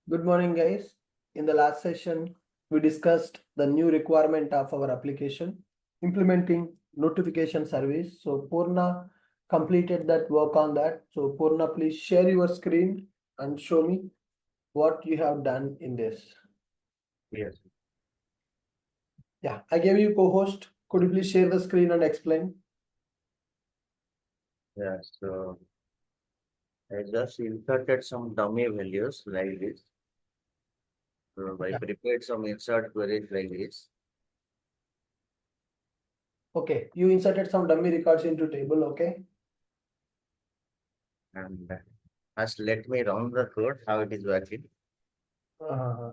Good morning, guys. In the last session, we discussed the new requirement of our application, implementing notification service. So Purna completed that work on that. So Purna, please share your screen and show me what you have done in this. Yes. Yeah, I gave you co-host. Could you please share the screen and explain? Yeah. So I just inserted some dummy values like this. So I Yeah. prepared some insert queries like this. Okay, you inserted some dummy records into table, okay? And first let me run the code, how it is working. Uh,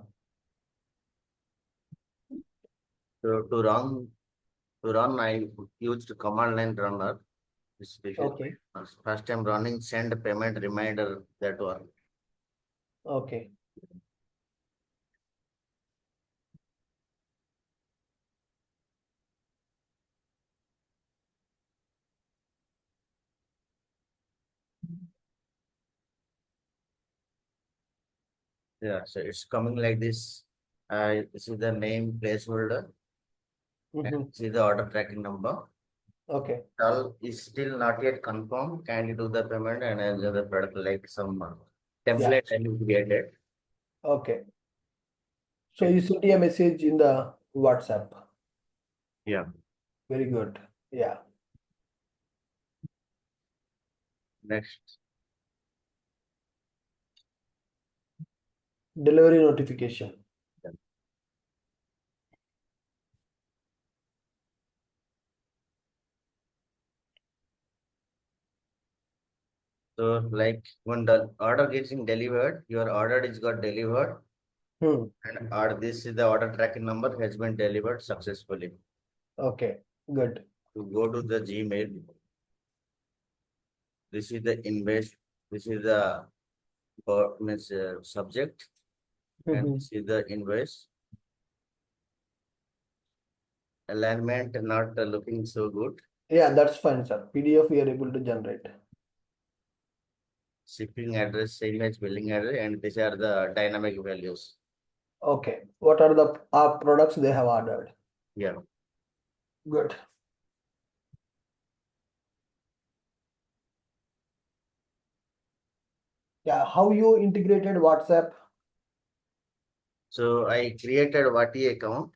So to run, I used command line runner. This is okay, first time running send payment reminder, that one. okay. Yeah. So it's coming like this. This is the name placeholder and Mhm. this is the order tracking number. Okay, All is still not yet confirmed. Can you do the payment and another product like some yeah, template and you created? okay. So Okay. you sent a message in the WhatsApp. Yeah. Very good. Yeah. Next. Delivery notification. Yeah. So like when the order getting delivered, your order is got delivered Hmm. and or this is the order tracking number has been delivered successfully. Okay. Good. To go to the Gmail, this is the invoice, this is the means, subject and Mhm. this is the invoice. Alignment not looking so good. Yeah, that's fine, sir. PDF we are able to generate. Shipping address, image, billing address, and these are the dynamic values. Okay. What are the products they have ordered? Yeah. Good. Yeah. How you integrated WhatsApp? So I created Vati account.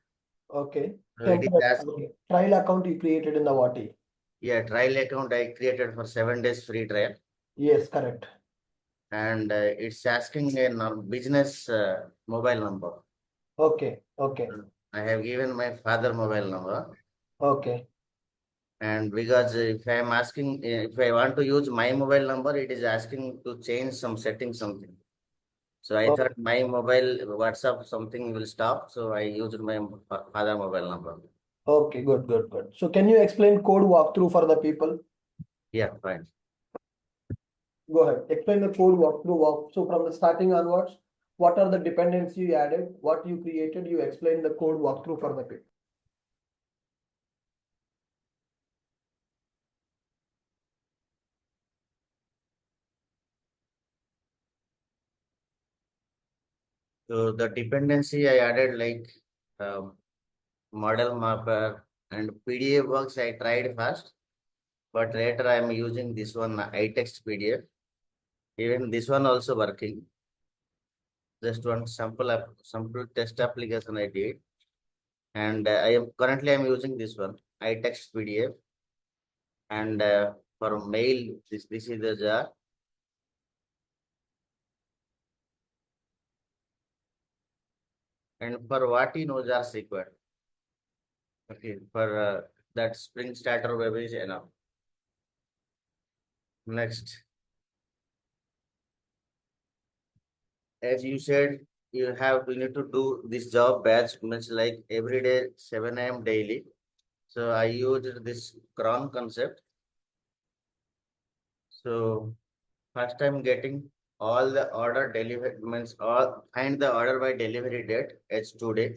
Okay. So it is Template. as Okay. Trial account you created in the Wati. yeah, trial account I created for 7 days free trial, Yes, correct. and it's asking a business mobile number. Okay. Okay. I have given my father mobile number, Okay. and because if I am asking if I want to use my mobile number, it is asking to change some settings something. So I Oh, thought my mobile WhatsApp something will stop. So I used my father mobile number. okay. Good. Good. Good. So can you explain code walkthrough for the people? Yeah, fine. Go ahead. Explain the code walk. So from the starting onwards, what are the dependencies you added? What you created? You explain the code walkthrough for the people. So the dependency I added like um, model mapper and PDF works I tried first, but later I am using this one iText PDF. Even this one also working. Just one sample test application I did, and I am using this one iText PDF, and for mail this is the jar. And for what in knows are required. Okay, for that Spring Starter web is enough. Next, as you said, you need to do this job batch means like every day 7 a.m. daily. So I used this cron concept. So first I'm getting all the order delivery means all find the order by delivery date as today.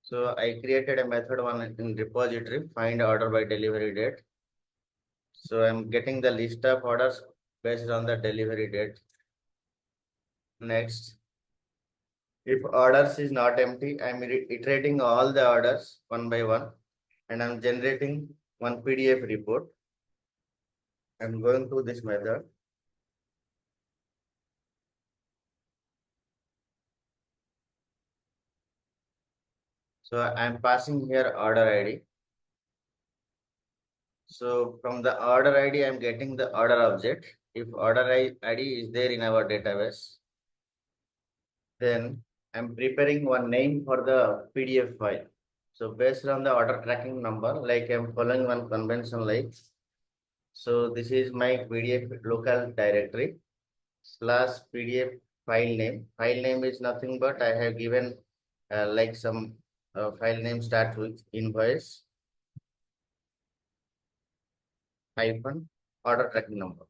So I created a method one in repository find order by delivery date. So I'm getting the list of orders based on the delivery date. Next, if orders is not empty, I'm iterating all the orders one by one, and I'm generating one PDF report. I'm going through this method. So I'm passing here order ID. So from the order ID, I'm getting the order object. If order ID is there in our database, then I'm preparing one name for the PDF file. So based on the order tracking number, like I'm following one convention like, so this is my PDF local directory slash PDF file name. File name is nothing but I have given like some file name start with invoice hyphen order tracking number.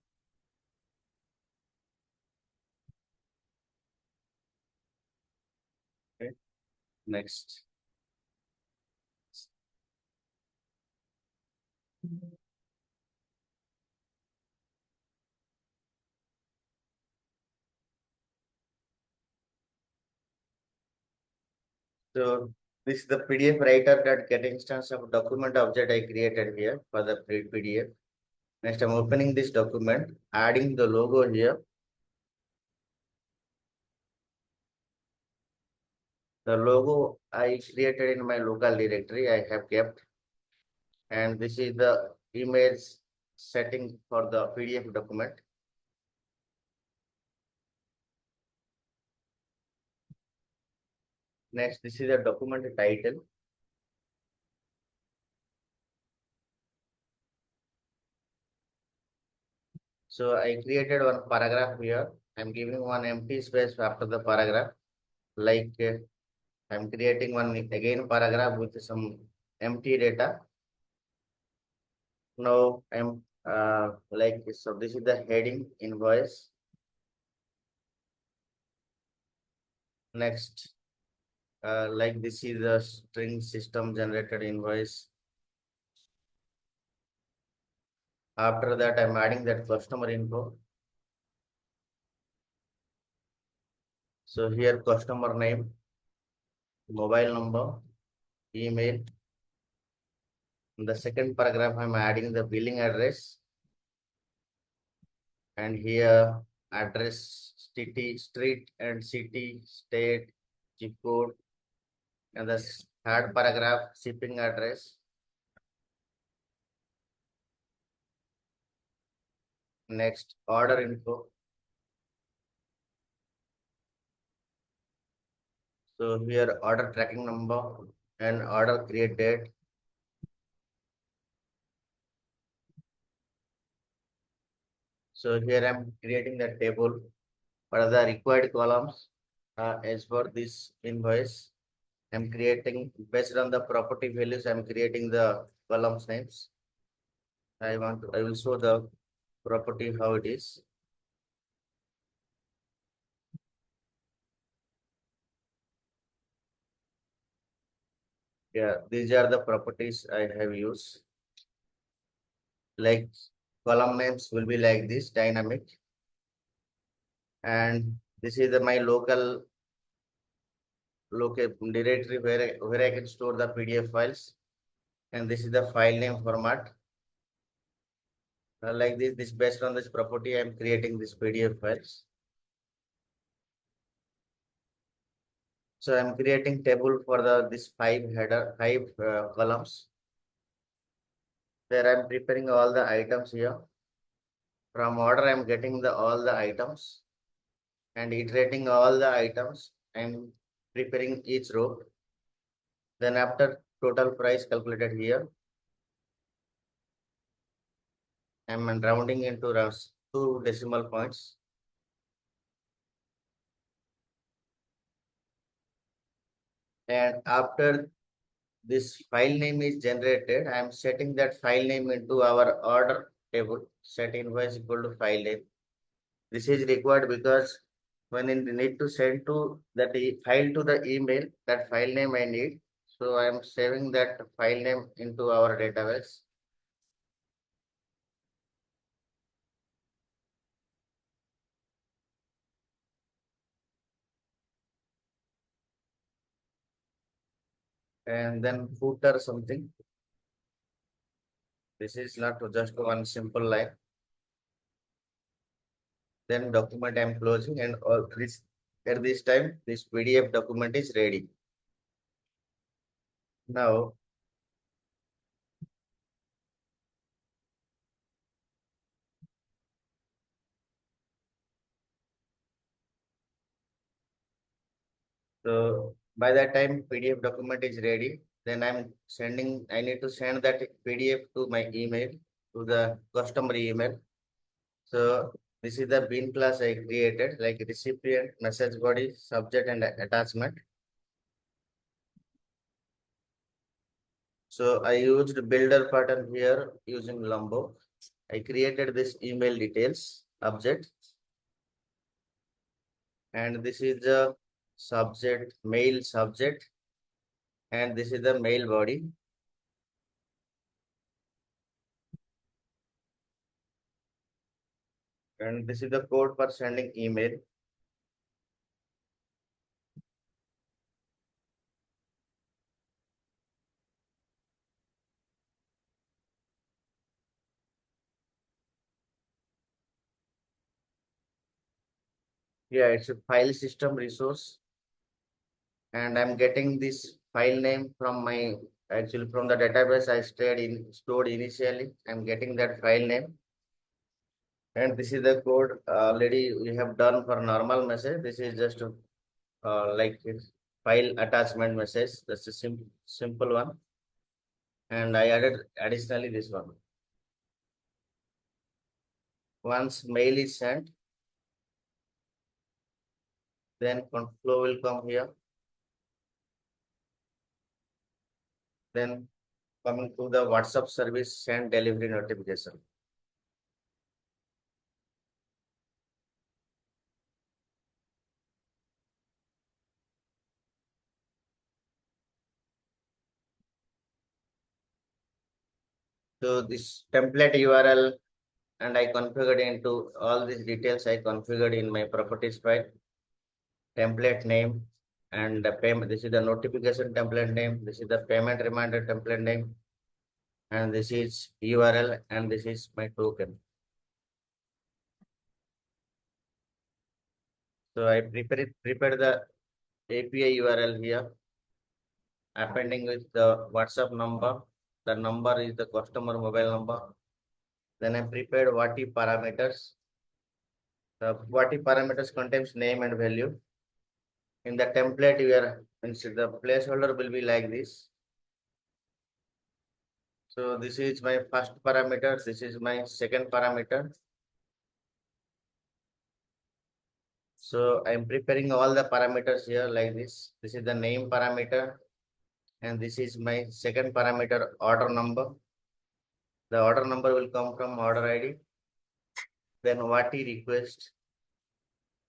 Okay. Next. So this is the PDF writer that get instance of document object I created here for the PDF. Next, I'm opening this document, adding the logo here. The logo I created in my local directory, I have kept. And this is the image setting for the PDF document. Next, this is the document title. So I created one paragraph here. I'm giving one empty space after the paragraph. Like I'm creating one again paragraph with some empty data. Now I'm like so this is the heading invoice. Next, like this is the string system generated invoice. After that, I'm adding that customer info. So here customer name, mobile number, email. In the second paragraph, I'm adding the billing address. And here address, city, street and city, state, zip code. And the third paragraph, shipping address. Next, order info. So here order tracking number and order create date. So here I'm creating the table for the required columns as for this invoice. I'm creating based on the property values. I'm creating the columns names. I will show the property how it is. Yeah, these are the properties I have used. Like column names will be like this, dynamic. And this is my local directory where I can store the PDF files. And this is the file name format. Like this based on this property, I'm creating this PDF files. So I'm creating table for this five columns. Where I'm preparing all the items here. From order, I'm getting all the items and iterating all the items. I'm preparing each row. Then after total price calculated here, I'm rounding into two decimal points. And after this file name is generated, I'm setting that file name into our order table, set invoice equal to file name. This is required because when we need to send to that file to the email, that file name I need. So I'm saving that file name into our database. and then footer something. This is not just one simple line. Then document I'm closing, and all this at this time this PDF document is ready. Now so by that time PDF document is ready, then I need to send that PDF to my email, to the customer email. So this is the bean class I created, like recipient, message body, subject, and attachment. So I used builder pattern here using Lumbo. I created this email details object, and this is the subject, mail subject, and this is the mail body. And this is the code for sending email. Yeah, it's a file system resource, and I'm getting this file name from my actually from the database I stored initially. I'm getting that file name, and this is the code already we have done for normal message. This is just like file attachment message. That's a simple one, and I added additionally this one. Once mail is sent, then flow will come here. Then coming to the WhatsApp service send delivery notification. So this template URL, and I configured into all these details I configured in my properties file. Template name and the payment. This is the notification template name. This is the payment reminder template name, and this is URL, and this is my token. So I prepared the API URL here, appending with the WhatsApp number. The number is the customer mobile number. Then I prepared WATI parameters. The WATI parameters contains name and value. In the template, instead the placeholder will be like this. So this is my first parameter. This is my second parameter. So I'm preparing all the parameters here like this. This is the name parameter, and this is my second parameter, order number. The order number will come from order ID. Then WATI request,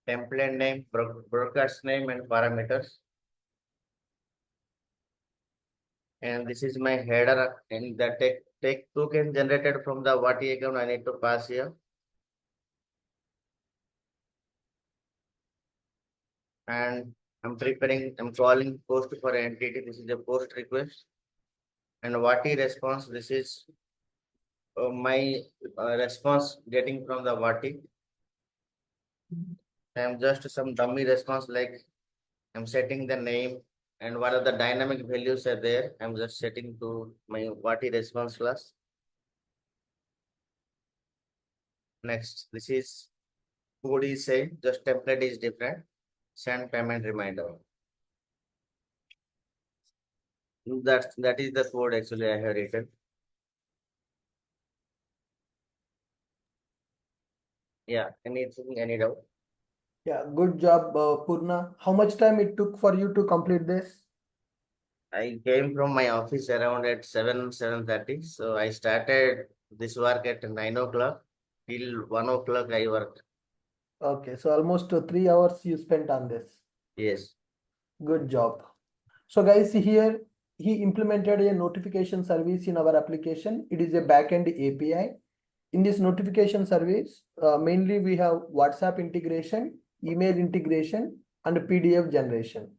template name, broker's name, and parameters. And this is my header, and the take token generated from the WATI account I need to pass here. And I'm calling post for entity. This is the post request. And WATI response, this is my response getting from the WATI. I'm just some dummy response, like I'm setting the name and what are the dynamic values are there. I'm just setting to my WATI response class. Next, this is code is same, just template is different. Send payment reminder. That is the code actually I have written. Yeah, anything, any doubt? Yeah, good job, Purna. How much time it took for you to complete this? I came from my office around at 7:30. So I started this work at 9 o'clock till 1 o'clock I worked. Okay, so almost 3 hours you spent on this. Yes. Good job. So guys, here he implemented a notification service in our application. It is a backend API. In this notification service, mainly we have WhatsApp integration, email integration, and PDF generation.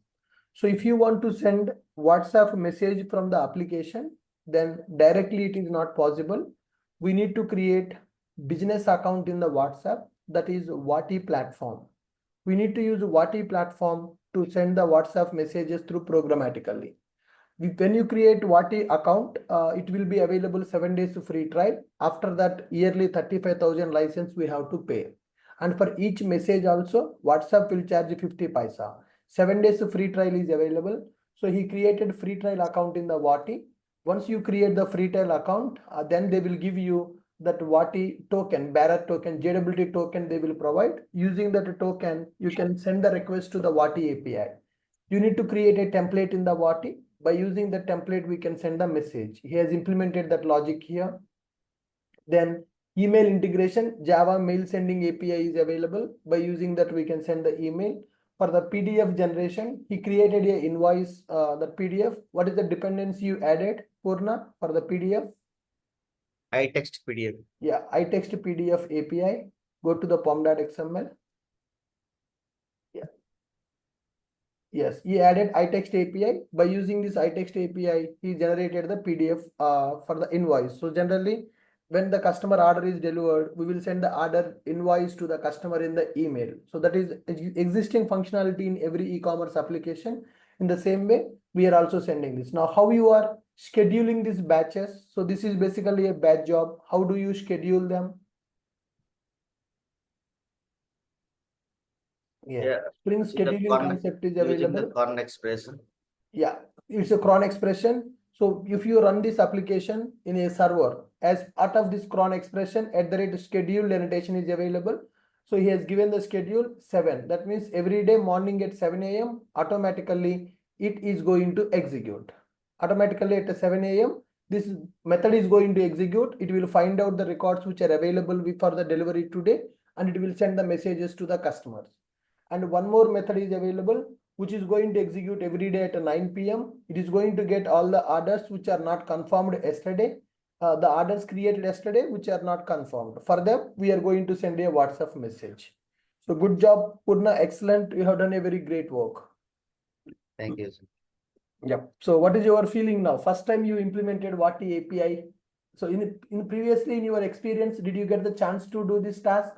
So if you want to send WhatsApp message from the application, then directly it is not possible. We need to create business account in the WhatsApp, that is Wati platform. We need to use Wati platform to send the WhatsApp messages through programmatically. When you create Wati account, it will be available 7 days free trial. After that, yearly 35,000 license we have to pay. And for each message also, WhatsApp will charge 50 paisa. 7 days free trial is available. So he created free trial account in the Wati. Once you create the free trial account, then they will give you that Wati token, bearer token, JWT token they will provide. Using that token, you can send the request to the Wati API. You need to create a template in the Wati. By using the template, we can send a message. He has implemented that logic here. Then email integration, Java mail sending API is available. By using that, we can send the email. For the PDF generation, he created a invoice, the PDF. What is the dependency you added, Purna, for the PDF? iText PDF. Yeah, iText PDF API. Go to the pom.xml. Yeah. Yes, he added iText API. By using this iText API, he generated the PDF for the invoice. So generally, when the customer order is delivered, we will send the order invoice to the customer in the email. So that is existing functionality in every e-commerce application. In the same way, we are also sending this. Now, how you are scheduling these batches? So this is basically a batch job. How do you schedule them? Yeah. Yeah, Spring in the scheduling con concept is using the available. con expression. Yeah, it's a cron expression. So if you run this application in a server, as part of this cron expression, at the rate schedule annotation is available. So he has given the schedule 7. That means every day morning at 7 a.m. automatically it is going to execute. Automatically at 7 a.m. this method is going to execute. It will find out the records which are available for the delivery today, and it will send the messages to the customers. And one more method is available which is going to execute every day at 9 p.m. It is going to get all the orders which are not confirmed yesterday, the orders created yesterday which are not confirmed. For them, we are going to send a WhatsApp message. So good job, Purna. Excellent. You have done a very great work. Thank you, sir. Yep. So what is your feeling now? First time you implemented Wati API. So in previously in your experience, did you get the chance to do this task?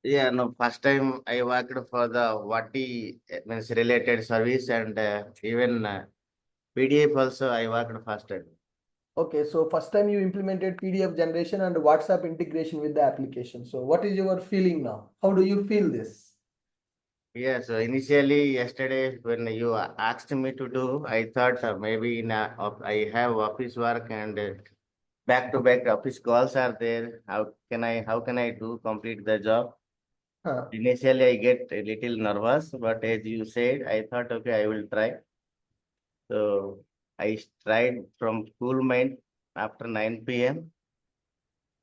Yeah, no, first time I worked for the Vati means related service and even PDF also I worked first time. Okay, so first time you implemented PDF generation and WhatsApp integration with the application. So what is your feeling now? How do you feel this? Yeah, so initially yesterday when you asked me to do, I thought maybe I have office work and back to back office calls are there. How can I do complete the job? Huh. Initially I get a little nervous, but as you said, I thought okay, I will try. So I tried from school mind after 9 p.m.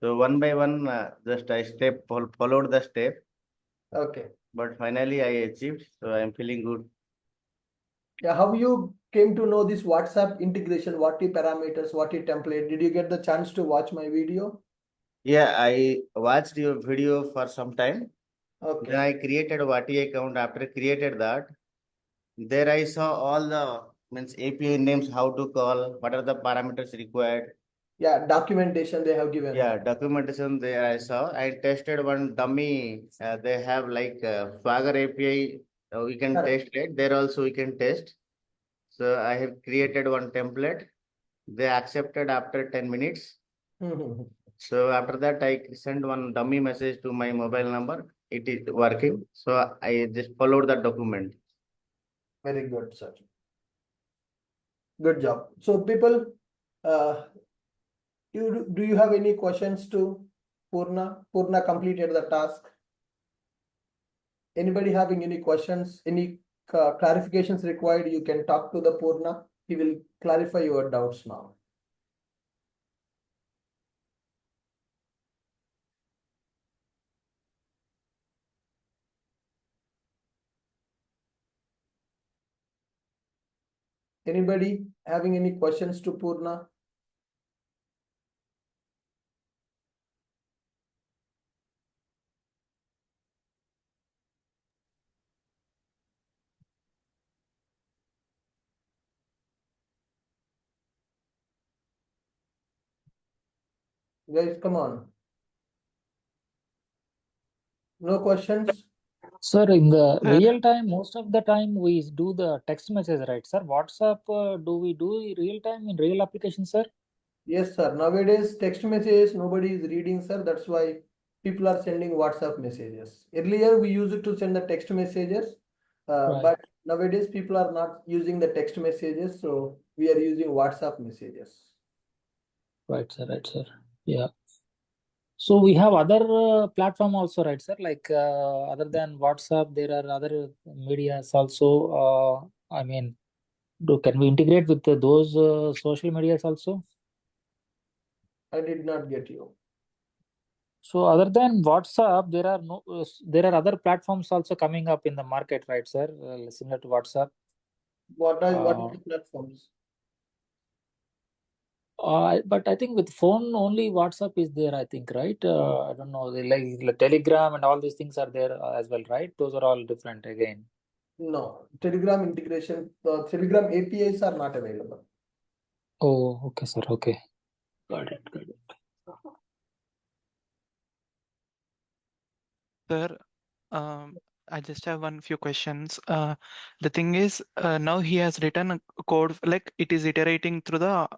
So one by one, just I followed the step, Okay. but finally I achieved. So I'm feeling good. Yeah, how you came to know this WhatsApp integration? What the parameters? What the template? Did you get the chance to watch my video? Yeah, I watched your video for some time. Then Okay. I created a Vati account. After created that, there I saw all the means API names, how to call, what are the parameters required. Yeah, documentation they have given. Yeah, documentation there I saw. I tested one dummy. They have like Swagger API. We can Correct. test it. There also we can test. So I have created one template. They accepted after 10 minutes. Mhm. So after that, I sent one dummy message to my mobile number. It is working. So I just followed the document. Very good, sir. Good job. So people, uh, do you have any questions to Purna? Purna completed the task. Anybody having any questions, any clarifications required, you can talk to the Purna. He will clarify your doubts now. Anybody having any questions to Purna? Guys, come on. No questions? Sir, in the Sir, real time, most of the time we do the text message, right, sir? WhatsApp, do we do real time in real application, sir? Yes, sir. Nowadays, text messages, nobody is reading, sir. That's why people are sending WhatsApp messages. Earlier, we used to send the text messages, Right, but nowadays people are not using the text messages, so we are using WhatsApp messages. right, sir, right, sir. Yeah. So we have other platform also, right, sir? Like other than WhatsApp, there are other medias also. I mean, can we integrate with those social medias also? I did not get you. So other than WhatsApp, there are no, there are other platforms also coming up in the market, right, sir? Similar to WhatsApp. What are Uh, the platforms? but I think with phone only WhatsApp is there, I think, right? I don't know, like Telegram and all these things are there as well, right? Those are all different again. No, Telegram integration, the Telegram APIs are not available. Oh, okay, sir. Okay. Got it. Got it. sir, I just have one few questions. The thing is, now he has written a code like it is iterating through the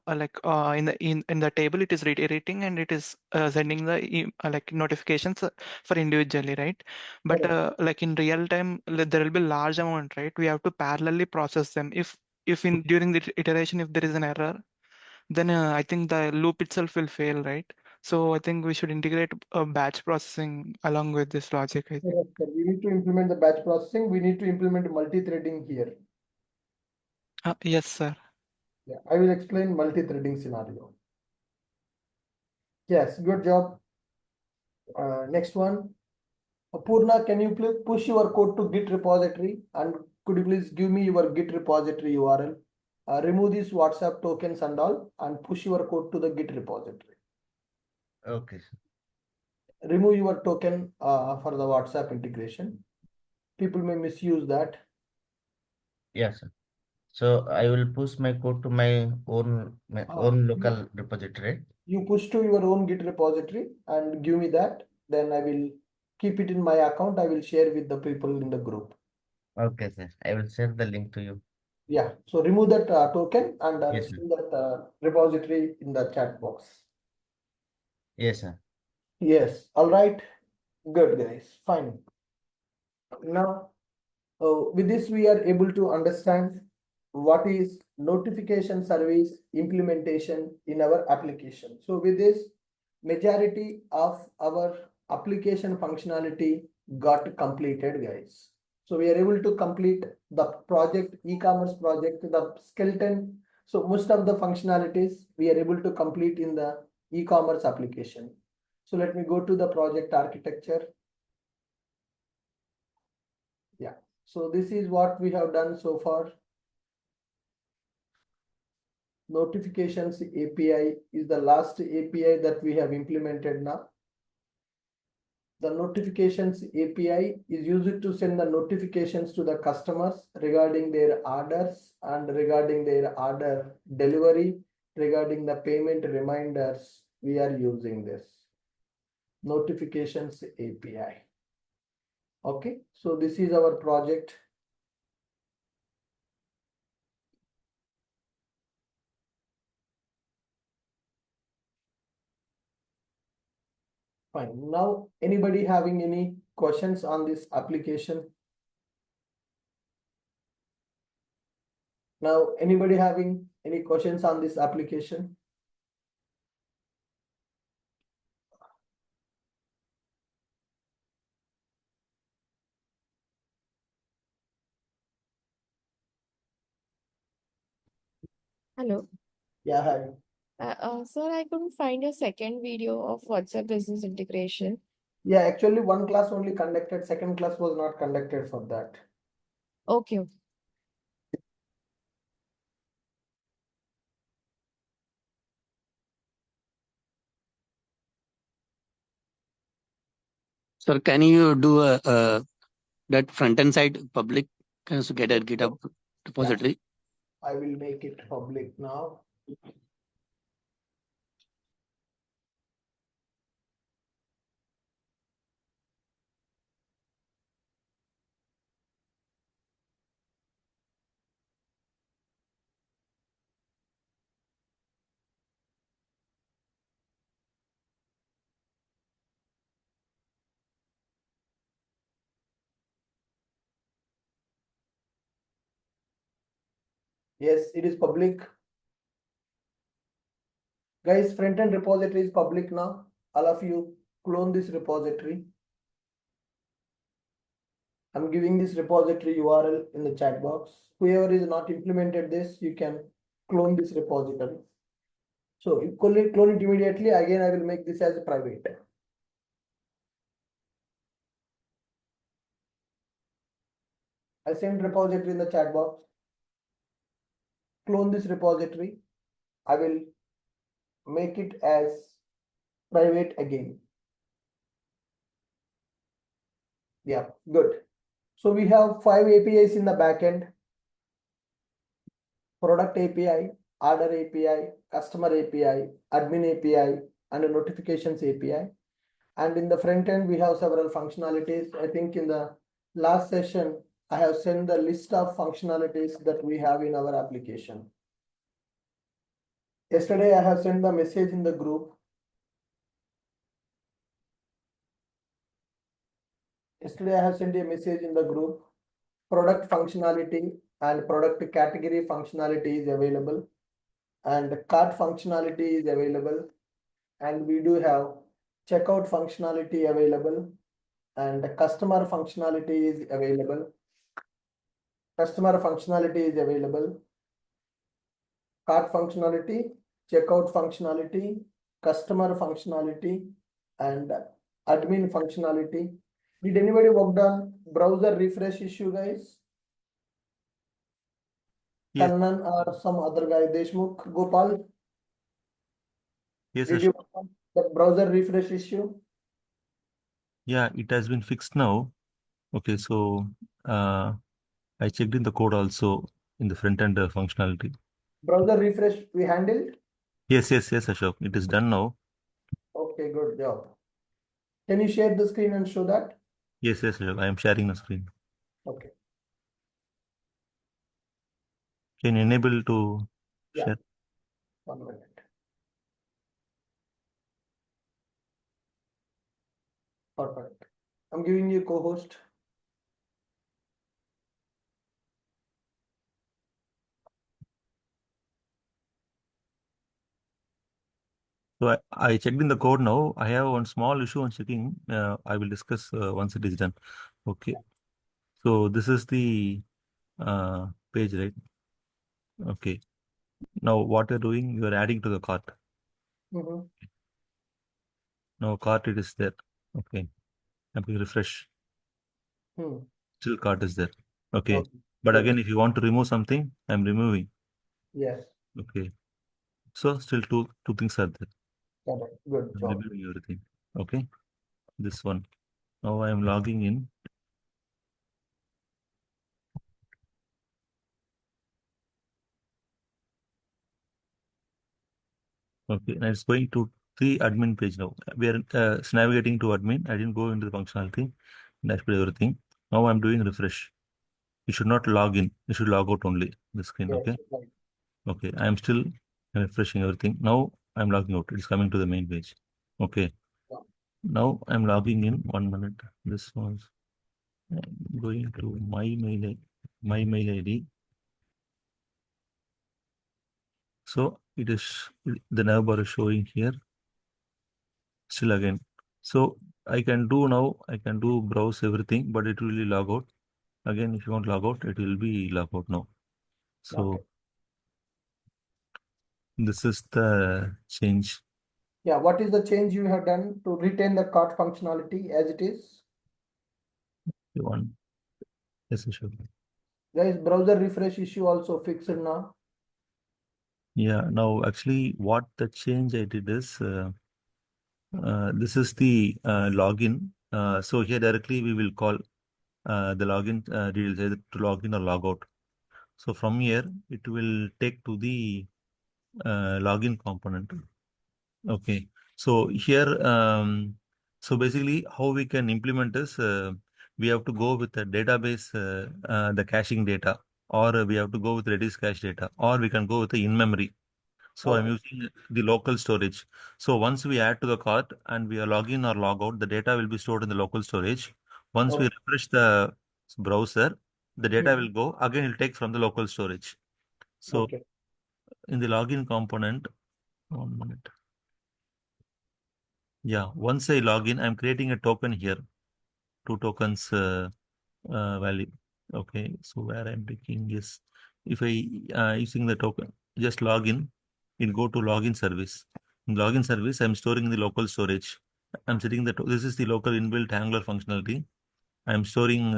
in the table it is iterating and it is sending the like notifications for individually, right? But Correct. like in real time, there will be large amount, right? We have to parallelly process them. If in during the iteration if there is an error, then I think the loop itself will fail, right? So I think we should integrate batch processing along with this logic, I think. Correct, sir. We need to implement the batch processing. We need to implement multi-threading here. Yes, sir. Yeah, I will explain multi-threading scenario. Yes, good job. Next one. Purna, can you please push your code to Git repository and could you please give me your Git repository URL? Remove these WhatsApp tokens and all and push your code to the Git repository. Okay. Remove your token for the WhatsApp integration. People may misuse that. Yes, sir. So I will push my code to my own local repository. You push to your own Git repository and give me that. Then I will keep it in my account. I will share with the people in the group. Okay, sir. I will share the link to you. Yeah. So remove that token and Yes, sir. send that repository in the chat box. Yes, sir. Yes. All right. Good, guys. Fine. Now, with this, we are able to understand what is notification service implementation in our application. So with this, majority of our application functionality got completed, guys. So we are able to complete the project, e-commerce project, the skeleton. So most of the functionalities we are able to complete in the e-commerce application. So let me go to the project architecture. Yeah. So this is what we have done so far. Notifications API is the last API that we have implemented now. The notifications API is used to send the notifications to the customers regarding their orders and regarding their order delivery, regarding the payment reminders. We are using this notifications API. Okay, so this is our project. Fine. Now, anybody having any questions on this application? Now, anybody having any questions on this application? Hello. Yeah, hi. Sir, I couldn't find your second video of WhatsApp business integration. Yeah, actually one class only conducted, second class was not conducted for that. Okay. Sir, can you do that front end side public? Can you get a GitHub repository? I will make it public now. Yes, it is public. Guys, front-end repository is public now. All of you clone this repository. I'm giving this repository URL in the chat box. Whoever is not implemented this, you can clone this repository. So you clone it immediately. Again, I will make this as a private. I send repository in the chat box. Clone this repository. I will make it as private again. Yeah, good. So we have 5 APIs in the backend: product API, order API, customer API, admin API, and a notifications API. And in the front end, we have several functionalities. I think in the last session, I have sent the list of functionalities that we have in our application. Yesterday, I have sent the message in the group. Yesterday, I have sent a message in the group. Product functionality and product category functionality is available, and cart functionality is available, and we do have checkout functionality available, and customer functionality is available. Customer functionality is available. Cart functionality, checkout functionality, customer functionality, and admin functionality. Did anybody work on browser refresh issue, guys? Yes. Kannan or some other guy, Deshmukh, Gopal? Yes, Did you work on the browser refresh issue? yeah, it has been fixed now. Okay, so I checked in the code also in the front end functionality. Browser refresh we handled? Yes, Ashok. It is done now. Okay, good job. Can you share the screen and show that? Yes, Ashok. I am sharing the screen. Okay. Can you enable to Yeah. share? 1 minute. Perfect. I'm giving you co-host. So I checked in the code now. I have one small issue on checking. I will discuss once it is done. Okay. So this is the page, right? Okay. Now what you're doing, you are adding to the cart. Mhm. Now cart it is there. Okay. I'm going to refresh. Hmm. Still cart is there. Okay. Okay. But Good. again, if you want to remove something, I'm removing. Yes. Okay. So still two things are there. Correct. Good I'm job. removing everything. Okay. This one. Now I am logging in. Okay. And it's going to the admin page now. We are it's navigating to admin. I didn't go into the functionality, dashboard, everything. Now I'm doing refresh. You should not log in. You should log out only the screen. Yes. Okay. Right. Okay. I am still refreshing everything. Now I'm logging out. It's coming to the main page. Okay. Yeah. Now I'm logging in. 1 minute. This was going to my mail ID. So it is the navbar is showing here. Still again. So I can do browse everything, but it will be log out. Again, if you want log out, it will be log out now. So Okay. this is the change. Yeah. What is the change you have done to retain the cart functionality as it is? You want yes, sure. Guys, browser refresh issue also fixed now. Yeah, now actually what the change I did is this is the login. So here directly we will call the login details either to log in or log out. So from here it will take to the login component. Okay. So here, so basically how we can implement this, we have to go with the database, the caching data, or we have to go with Redis cache data, or we can go with the in-memory. So I'm Okay. using the local storage. So once we add to the cart and we are login or log out, the data will be stored in the local storage. Once we Okay. refresh the browser, the data Hmm. will go, again it'll take from the local storage. So Okay. in the login component, 1 minute. Yeah, once I log in, I'm creating a token here, 2 tokens value. Okay, so where I'm taking is, if I using the token, just log in, it go to login service. In login service, I'm storing the local storage. I'm setting this is the local inbuilt Angular functionality. I'm storing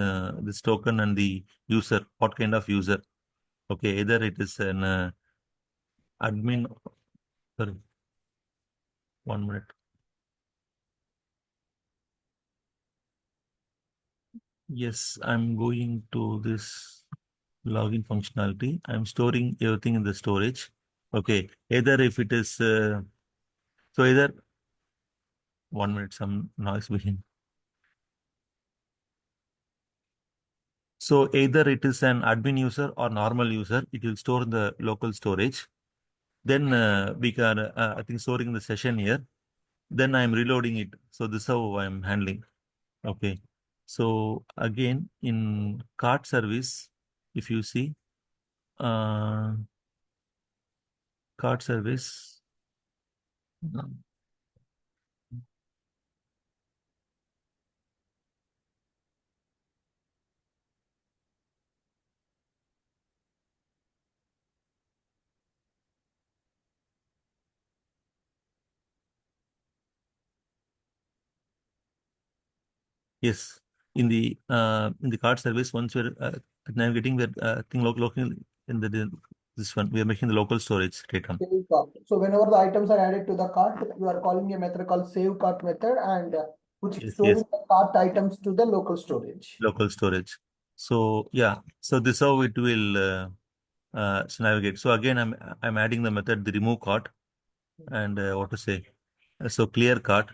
this token and the user, what kind of user. Okay, either it is an admin, sorry, 1 minute. Yes, I'm going to this login functionality. I'm storing everything in the storage. Okay, either if it is, so either 1 minute, some noise begin. So either it is an admin user or normal user, it will store the local storage. Then we can, I think, storing the session here. Then I'm reloading it. So this is how I'm handling. Okay. So again, in cart service, if you see, cart service. Yes, in the card service, once we're navigating, we're local in this one, we are making the local storage data. Save cart. So whenever the items are added to the cart, you are calling a method called save cart method, and which is Yes, storing yes, the cart items to the local storage. local storage. So yeah, so this how it will navigate. So again, I'm adding the method the remove cart and what to say. So clear cart.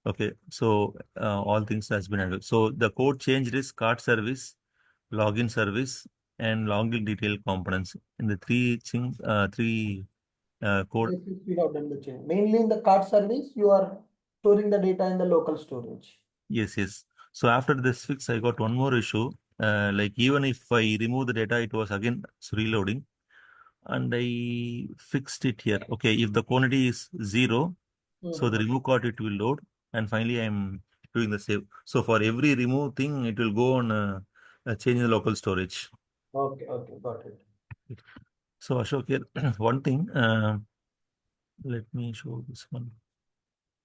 Okay, so all things has been handled. So the code changed is cart service, login service, and login detail components. In the three code. Yes, yes, we have done the change. Mainly in the cart service, you are storing the data in the local storage. Yes, yes. So after this fix, I got one more issue. Like even if I remove the data, it was again reloading, and I fixed it here. Okay, if the quantity is 0, so the remove cart it will load, and finally I'm doing the save. So for every remove thing, it will go on change the local storage. Okay, okay, got it. So Ashok here, one thing. Let me show this one.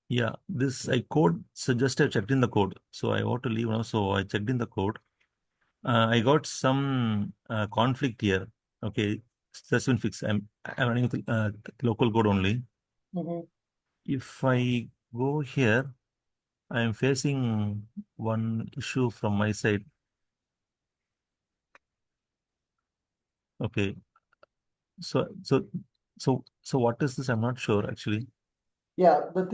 Yeah, this I code. So just I checked in the code. So I want to leave now. So I checked in the code. I got some conflict here. Okay, that's been fixed. I'm running with local code only. If I go here, I'm facing one issue from my side. Okay, so what is this? I'm not sure actually. Yeah, the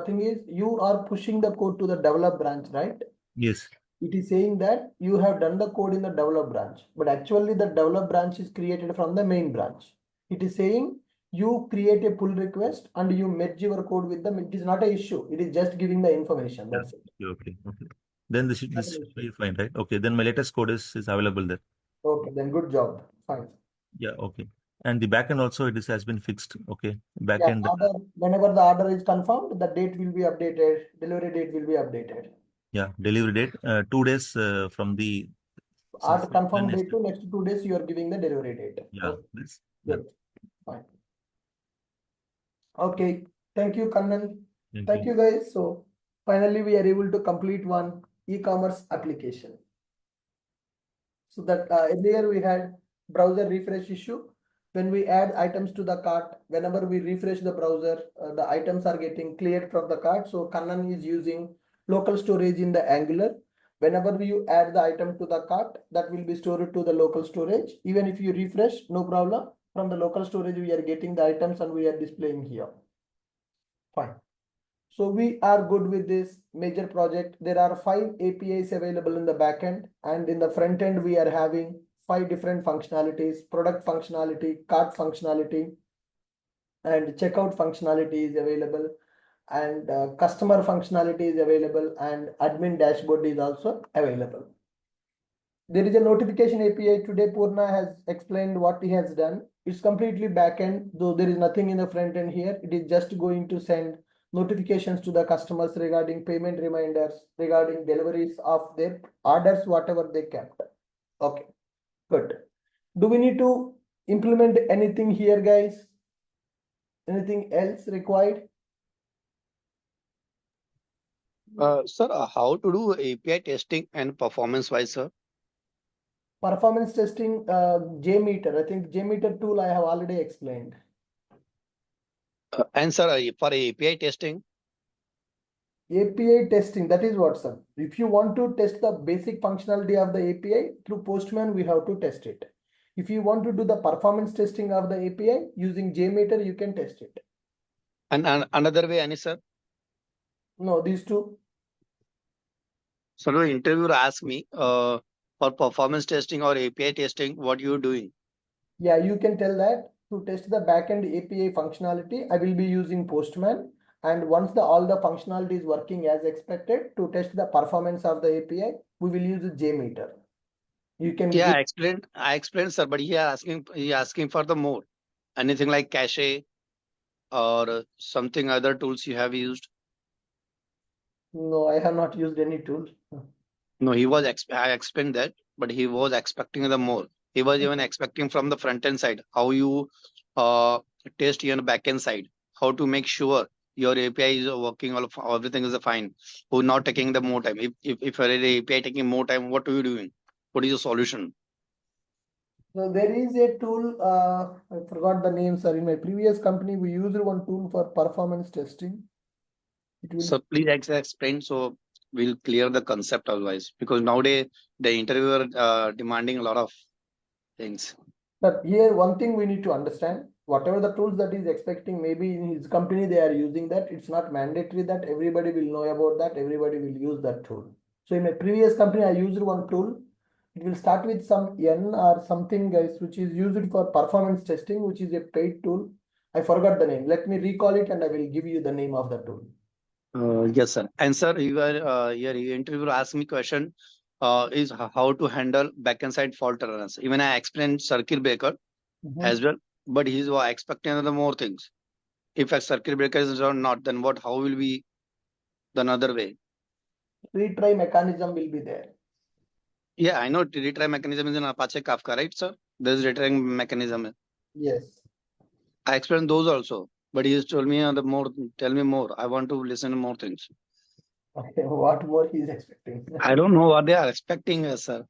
thing is you are pushing the code to the develop branch, right? Yes. It is saying that you have done the code in the develop branch, but actually the develop branch is created from the main branch. It is saying you create a pull request and you merge your code with them. It is not an issue. It is just giving the information. That's it. Okay. Then this should be fine, right? Okay. Then my latest code is available there. Okay, then good job. Fine. Yeah. Okay. And the backend also has been fixed. Okay. Yeah, Backend. whenever the order is confirmed, the date will be updated. Delivery date will be updated. Yeah. Delivery date 2 days from the. Order confirmed date to next 2 days you are giving the delivery date. Yeah. Okay. This. Good. Fine. Okay. Thank you, Kannan. Thank you, guys. So finally, we are able to complete one e-commerce application. So that earlier we had browser refresh issue. When we add items to the cart, whenever we refresh the browser, the items are getting cleared from the cart. So Kannan is using local storage in the Angular. Whenever you add the item to the cart, that will be stored to the local storage. Even if you refresh, no problem. From the local storage, we are getting the items and we are displaying here. Fine. So we are good with this major project. There are 5 APIs available in the backend, and in the front end, we are having 5 different functionalities: product functionality, cart functionality, and checkout functionality is available, and customer functionality is available, and admin dashboard is also available. there is a notification API. Today Purna has explained what he has done. It's completely backend, though there is nothing in the front end here. It is just going to send notifications to the customers regarding payment reminders, regarding deliveries of their orders, whatever they kept. Okay, good. Do we need to implement anything here, guys? Anything else required? Sir, how to do API testing and performance wise, sir? Performance testing, JMeter. I think JMeter tool I have already explained. And sir, for API testing, API testing, that is what, sir. If you want to test the basic functionality of the API through Postman, we have to test it. If you want to do the performance testing of the API using JMeter, you can test it. and another way, any sir? No, these two. So the interviewer asked me, for performance testing or API testing, what you doing? Yeah, you can tell that to test the backend API functionality, I will be using Postman. And once all the functionality is working as expected, to test the performance of the API, we will use JMeter. You can Yeah, give. I explained, sir, but he asking for the more. Anything like cache or something other tools you have used? No, I have not used any tool. No, I explained that, but he was expecting the more. He was even expecting from the front end side how you test your back end side, how to make sure your API is working, everything is fine. Who not taking the more time? If your API taking more time, what are you doing? What is your solution? So there is a tool, I forgot the name, sir. In my previous company, we used one tool for performance testing. It will. So please explain so we'll clear the concept otherwise, because nowadays the interviewer demanding a lot of things. But here, one thing we need to understand, whatever the tools that he's expecting, maybe in his company they are using that. It's not mandatory that everybody will know about that. Everybody will use that tool. So in my previous company, I used one tool. It will start with some N or something, guys, which is used for performance testing, which is a paid tool. I forgot the name. Let me recall it and I will give you the name of the tool. Yes, sir. And sir, your interviewer asked me question is how to handle backend side fault tolerance. Even I explained circuit breaker as well, but he's expecting another more things. If a circuit breaker is not, then what? How will be the another way? Retry mechanism will be there. Yeah, I know retry mechanism is in Apache Kafka, right, sir? There's retry mechanism. Yes. I explained those also, but he's told me the more. Tell me more. I want to listen to more things. Okay, what more he is expecting? I don't know what they are expecting, sir.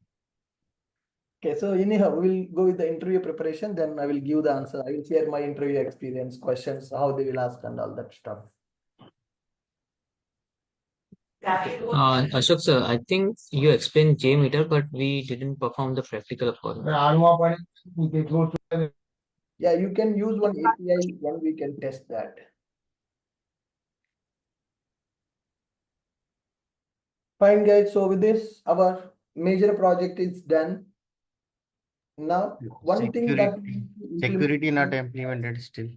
Okay, so anyhow, we will go with the interview preparation, then I will give the answer. I will share my interview experience, questions, how they will ask and all that stuff. Ashok sir, I think you explained JMeter, but we didn't perform the practical for it. Yeah, you can use one API when we can test that. Fine, guys. So with this, our major project is done. Now, one thing that security not implemented still.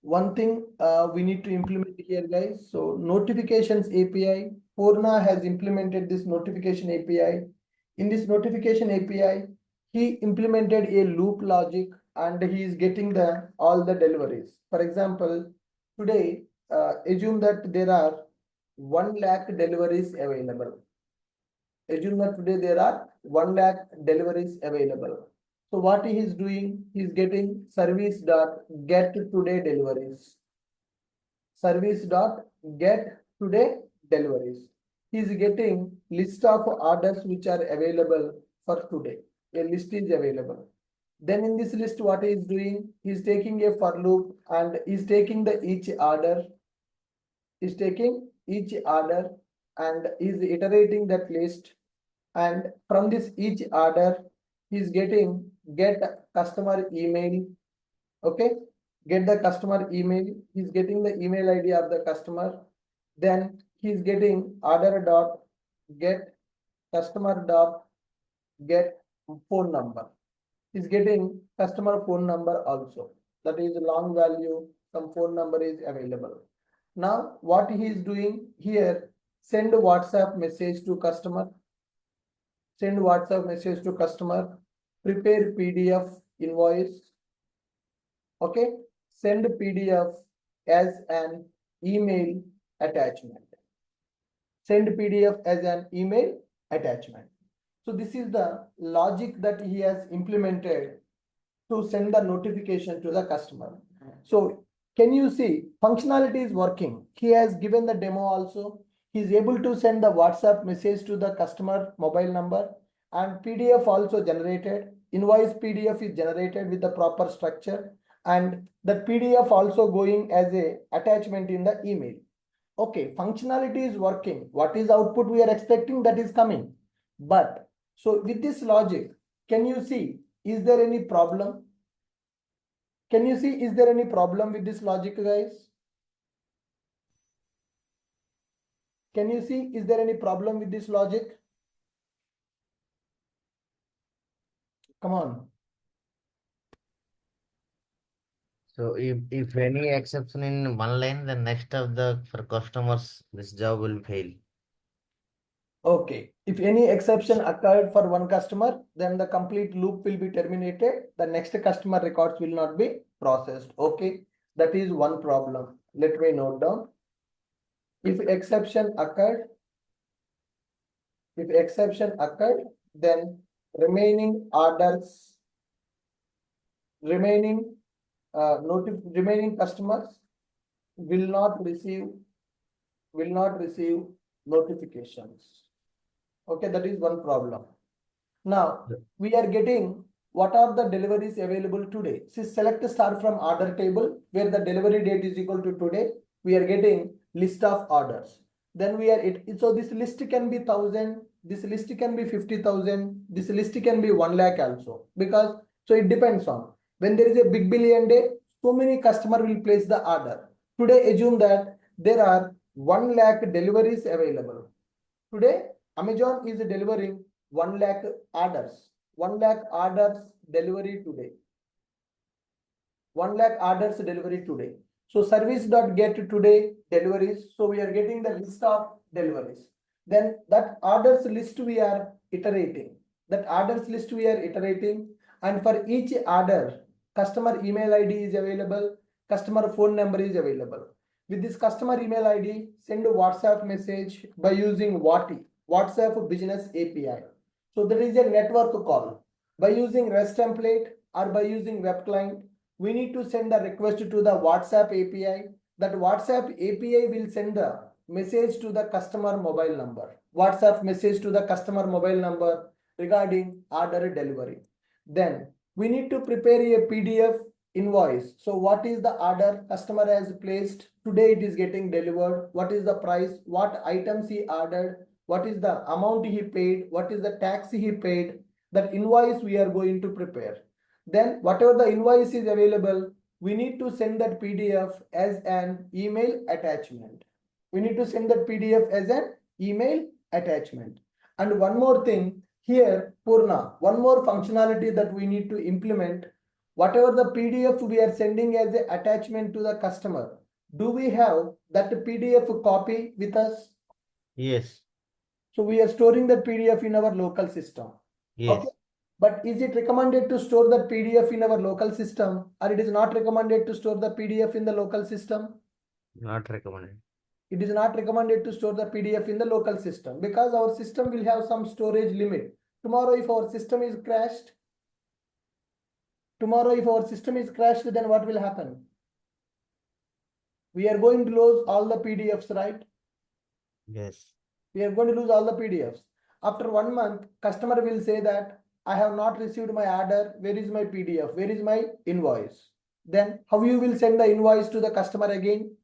One thing we need to implement here, guys. So notifications API, Purna has implemented this notification API. In this notification API, he implemented a loop logic and he is getting all the deliveries. For example, today, assume that there are 1 lakh deliveries available. Assume that today there are 1 lakh deliveries available. So what he is doing, he is getting service dot get today deliveries. Service dot get today deliveries. He is getting list of orders which are available for today. A list is available. Then in this list, what he is doing, he is taking a for loop and is taking each order, and is iterating that list. And from this each order, he's getting get customer email. Okay, get the customer email. He's getting the email ID of the customer. Then he's getting order dot get customer dot get phone number. He's getting customer phone number also. That is long value. Some phone number is available. Now what he is doing here, send a WhatsApp message to customer. send WhatsApp message to customer, prepare PDF invoice. Okay, send PDF as an email attachment. Send PDF as an email attachment. So this is the logic that he has implemented to send the notification to the customer. So can you see functionality is working? He has given the demo also. He is able to send the WhatsApp message to the customer mobile number, and PDF also generated. Invoice PDF is generated with the proper structure, and the PDF also going as a attachment in the email. Okay, functionality is working. What is output we are expecting, that is coming. But so with this logic, can you see, is there any problem? Can you see, is there any problem with this logic, guys? Can you see, is there any problem with this logic? Come on. So if any exception in one line, then next of the for customers, this job will fail. Okay, if any exception occurred for one customer, then the complete loop will be terminated. The next customer records will not be processed. Okay, that is one problem. Let me note down. If exception occurred, then remaining orders, remaining customers will not receive notifications. Okay, that is one problem. Now we are getting what are the deliveries available today. See, select star from order table where the delivery date is equal to today. We are getting list of orders. Then we are so this list can be 1,000, this list can be 50,000, this list can be 1 lakh also, because so it depends on when there is a big billion day, so many customer will place the order. Today assume that there are 1 lakh deliveries available. Today Amazon is delivering 1 lakh orders. 1 lakh orders delivery today. 1 lakh orders delivery today. So service.get today deliveries. So we are getting the list of deliveries. Then that orders list we are iterating. And for each order, customer email ID is available, customer phone number is available. With this customer email ID, send a WhatsApp message by using WhatsApp Business API. So there is a network call. By using REST template or by using web client, we need to send the request to the WhatsApp API. That WhatsApp API will send the message to the customer mobile number. WhatsApp message to the customer mobile number regarding order delivery. Then we need to prepare a PDF invoice. So what is the order customer has placed? Today it is getting delivered. What is the price? What items he ordered? What is the amount he paid? What is the tax he paid? That invoice we are going to prepare. Then whatever the invoice is available, we need to send that PDF as an email attachment. And one more thing here, Purna, one more functionality that we need to implement. Whatever the PDF we are sending as an attachment to the customer, do we have that PDF copy with us? Yes. So we are storing that PDF in our local system. Yes. Okay. But is it recommended to store that PDF in our local system, or it is not recommended to store the PDF in the local system? Not recommended. It is not recommended to store the PDF in the local system because our system will have some storage limit. Tomorrow if our system is crashed, then what will happen? We are going to lose all the PDFs, right? Yes. We are going to lose all the PDFs. After 1 month, customer will say that I have not received my order. Where is my PDF? Where is my invoice? Then how you will send the invoice to the customer again?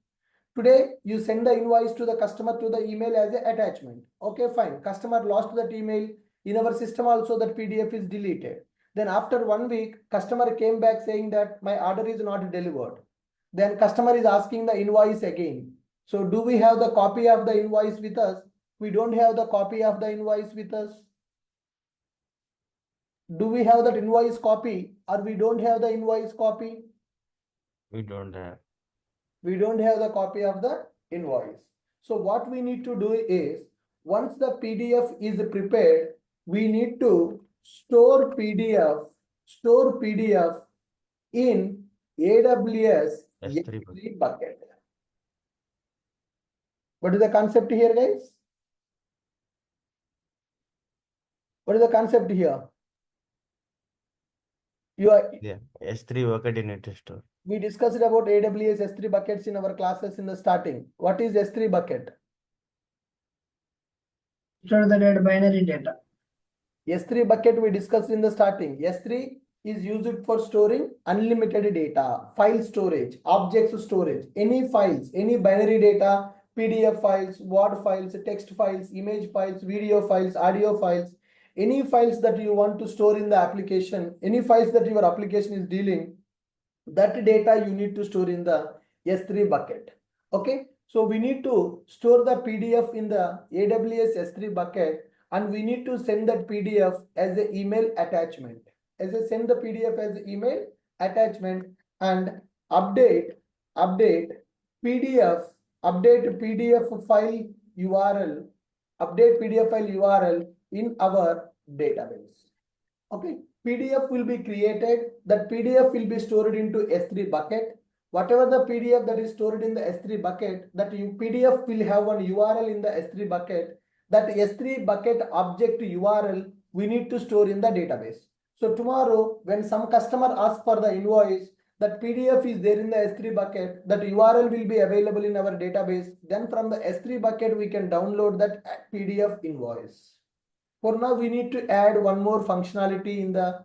Today, you send the invoice to the customer to the email as an attachment. Okay, fine. Customer lost that email. In our system also that PDF is deleted. Then after 1 week, customer came back saying that my order is not delivered. Then customer is asking the invoice again. So do we have the copy of the invoice with us? We don't have the copy of the invoice with us. Do we have that invoice copy or we don't have the invoice copy? We don't have. We don't have the copy of the invoice. So what we need to do is, once the PDF is prepared, we need to store PDF in AWS S3 S3 bucket. What is the concept here, guys? What is the concept here? Yeah, S3 bucket in it store. We discussed about AWS S3 buckets in our classes in the starting. What is S3 bucket? Store the data, binary data. S3 bucket we discussed in the starting. S3 is used for storing unlimited data, file storage, objects storage, any files, any binary data, PDF files, Word files, text files, image files, video files, audio files, any files that you want to store in the application, any files that your application is dealing, that data you need to store in the S3 bucket. Okay, so we need to store the PDF in the AWS S3 bucket, and we need to send that PDF as an email attachment. Send the PDF as an email attachment and update PDF file URL, update PDF file URL in our database. Okay, PDF will be created. That PDF will be stored into S3 bucket. Whatever the PDF that is stored in the S3 bucket, that PDF will have one URL in the S3 bucket. That S3 bucket object URL we need to store in the database. So tomorrow, when some customer asks for the invoice, that PDF is there in the S3 bucket, that URL will be available in our database. Then from the S3 bucket, we can download that PDF invoice. For now, we need to add one more functionality in the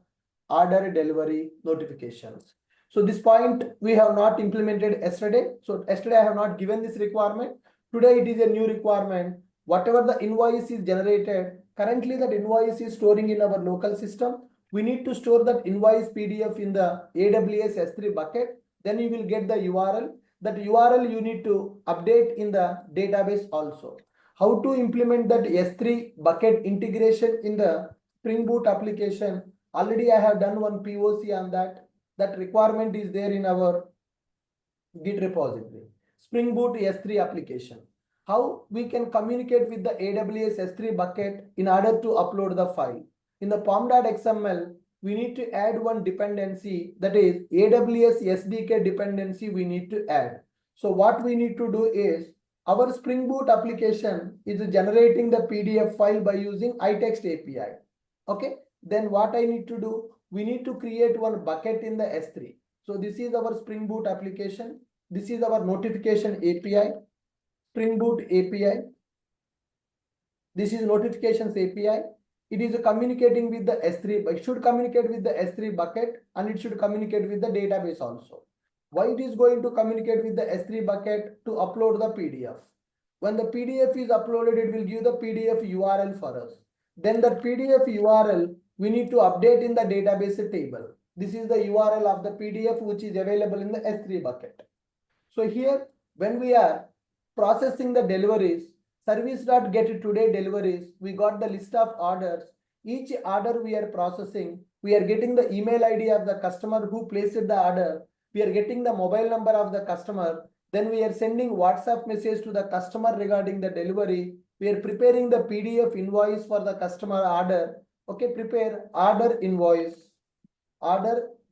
order delivery notifications. So this point we have not implemented yesterday. So yesterday I have not given this requirement. Today it is a new requirement. Whatever the invoice is generated, currently that invoice is storing in our local system. We need to store that invoice PDF in the AWS S3 bucket. Then you will get the URL. That URL you need to update in the database also. How to implement that S3 bucket integration in the Spring Boot application? Already I have done one POC on that. That requirement is there in our Git repository. Spring Boot S3 application. How we can communicate with the AWS S3 bucket in order to upload the file. In the pom.xml, we need to add one dependency, that is AWS SDK dependency we need to add. So what we need to do is, our Spring Boot application is generating the PDF file by using iText API. Okay, then what I need to do, we need to create one bucket in the S3. So this is our Spring Boot application. This is our notification API, Spring Boot API. This is notifications API. It is communicating with the S3, it should communicate with the S3 bucket, and it should communicate with the database also. Why it is going to communicate with the S3 bucket? To upload the PDF. When the PDF is uploaded, it will give the PDF URL for us. Then the PDF URL we need to update in the database table. This is the URL of the PDF which is available in the S3 bucket. So here, when we are processing the deliveries, service.get today deliveries, we got the list of orders. Each order we are processing, we are getting the email ID of the customer who placed the order. We are getting the mobile number of the customer. Then we are sending WhatsApp message to the customer regarding the delivery. We are preparing the PDF invoice for the customer order. Okay, prepare order invoice.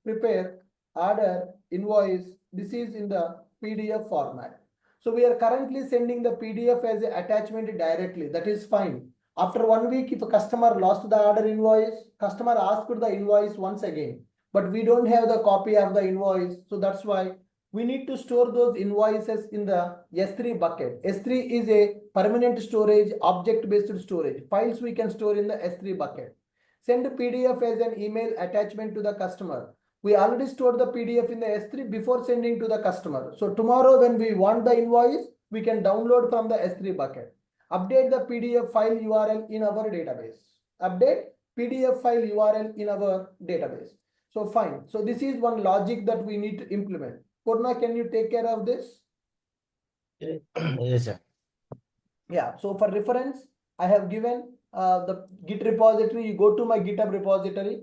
Prepare order invoice. This is in the PDF format. So we are currently sending the PDF as an attachment directly. That is fine. After 1 week, if a customer lost the order invoice, customer asked for the invoice once again, but we don't have the copy of the invoice. So that's why we need to store those invoices in the S3 bucket. S3 is a permanent storage, object-based storage. Files we can store in the S3 bucket. Send PDF as an email attachment to the customer. We already stored the PDF in the S3 before sending to the customer. So tomorrow when we want the invoice, we can download from the S3 bucket. Update the PDF file URL in our database. Update PDF file URL in our database. So fine. So this is one logic that we need to implement. Purna, can you take care of this? Yes, sir. Yeah. So for reference, I have given the Git repository. You go to my GitHub repository.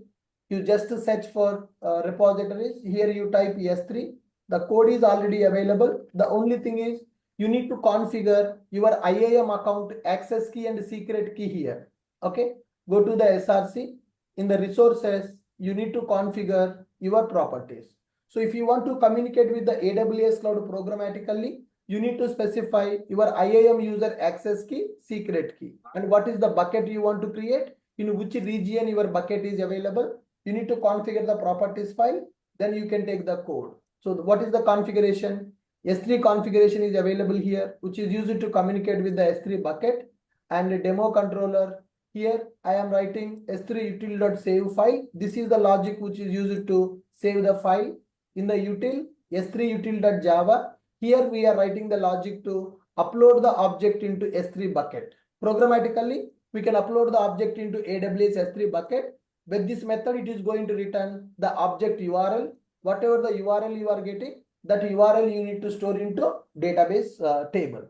You just search for repositories. Here you type S3. The code is already available. The only thing is you need to configure your IAM account access key and secret key here. Okay. go to the SRC. In the resources, you need to configure your properties. So if you want to communicate with the AWS cloud programmatically, you need to specify your IAM user access key, secret key, and what is the bucket you want to create, in which region your bucket is available. You need to configure the properties file, then you can take the code. So what is the configuration? S3 configuration is available here, which is used to communicate with the S3 bucket, and a demo controller. Here I am writing S3 util.save file. This is the logic which is used to save the file. In the util S3 util.java, here we are writing the logic to upload the object into S3 bucket. Programmatically, we can upload the object into AWS S3 bucket. With this method, it is going to return the object URL. Whatever the URL you are getting, that URL you need to store into database table.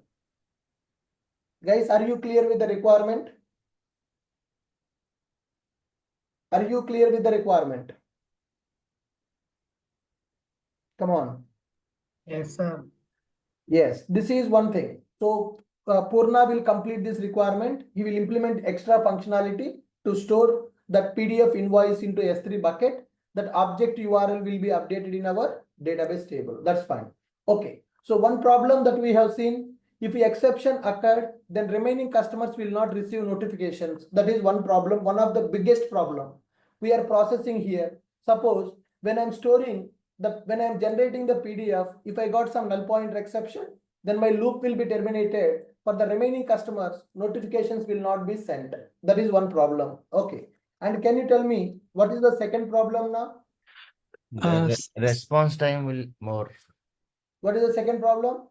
Guys, are you clear with the requirement? Are you clear with the requirement? Come on. Yes, sir. Yes, this is one thing. So Purna will complete this requirement. He will implement extra functionality to store that PDF invoice into S3 bucket. That object URL will be updated in our database table. That's fine. Okay. So one problem that we have seen, if the exception occurred, then remaining customers will not receive notifications. That is one problem, one of the biggest problem we are processing here. Suppose when I'm storing when I'm generating the PDF, if I got some null pointer exception, then my loop will be terminated. For the remaining customers, notifications will not be sent. That is one problem. Okay. And can you tell me what is the second problem now? Response time will more. What is the second problem?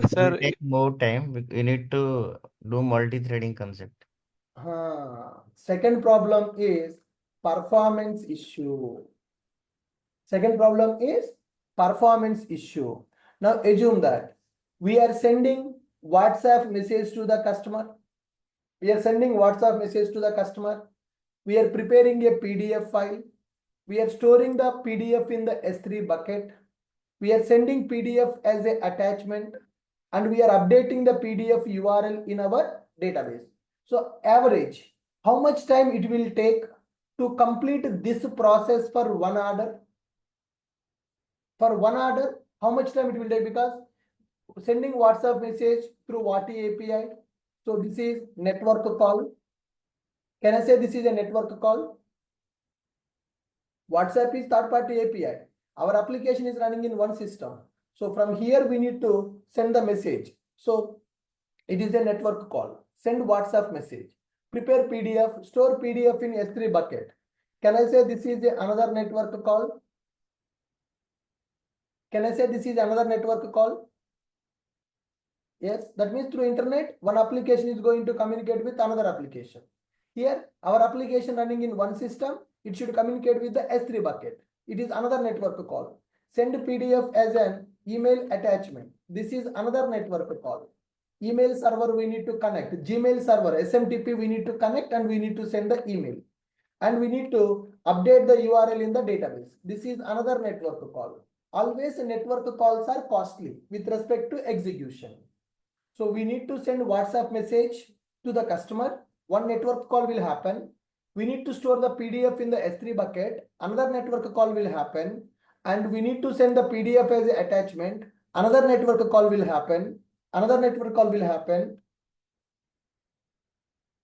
It Sir, will take more time. We need to do multi-threading concept. Second problem is performance issue. Second problem is performance issue. Now assume that we are sending WhatsApp message to the customer. We are sending WhatsApp message to the customer. We are preparing a PDF file. We are storing the PDF in the S3 bucket. We are sending PDF as an attachment, and we are updating the PDF URL in our database. So average, how much time it will take to complete this process for one order? For one order, how much time it will take? Because sending WhatsApp message through WhatsApp API. So this is network call. Can I say this is a network call? WhatsApp is third-party API. Our application is running in one system. So from here, we need to send the message. So it is a network call. Send WhatsApp message. Prepare PDF, store PDF in S3 bucket. Can I say this is another network call? Can I say this is another network call? Yes, that means through internet, one application is going to communicate with another application. Here, our application running in one system, it should communicate with the S3 bucket. It is another network call. Send PDF as an email attachment. This is another network call. Email server we need to connect. Gmail server, SMTP we need to connect, and we need to send the email. And we need to update the URL in the database. This is another network call. Always network calls are costly with respect to execution. So we need to send WhatsApp message to the customer. One network call will happen. We need to store the PDF in the S3 bucket. Another network call will happen. And we need to send the PDF as an attachment. Another network call will happen. Another network call will happen.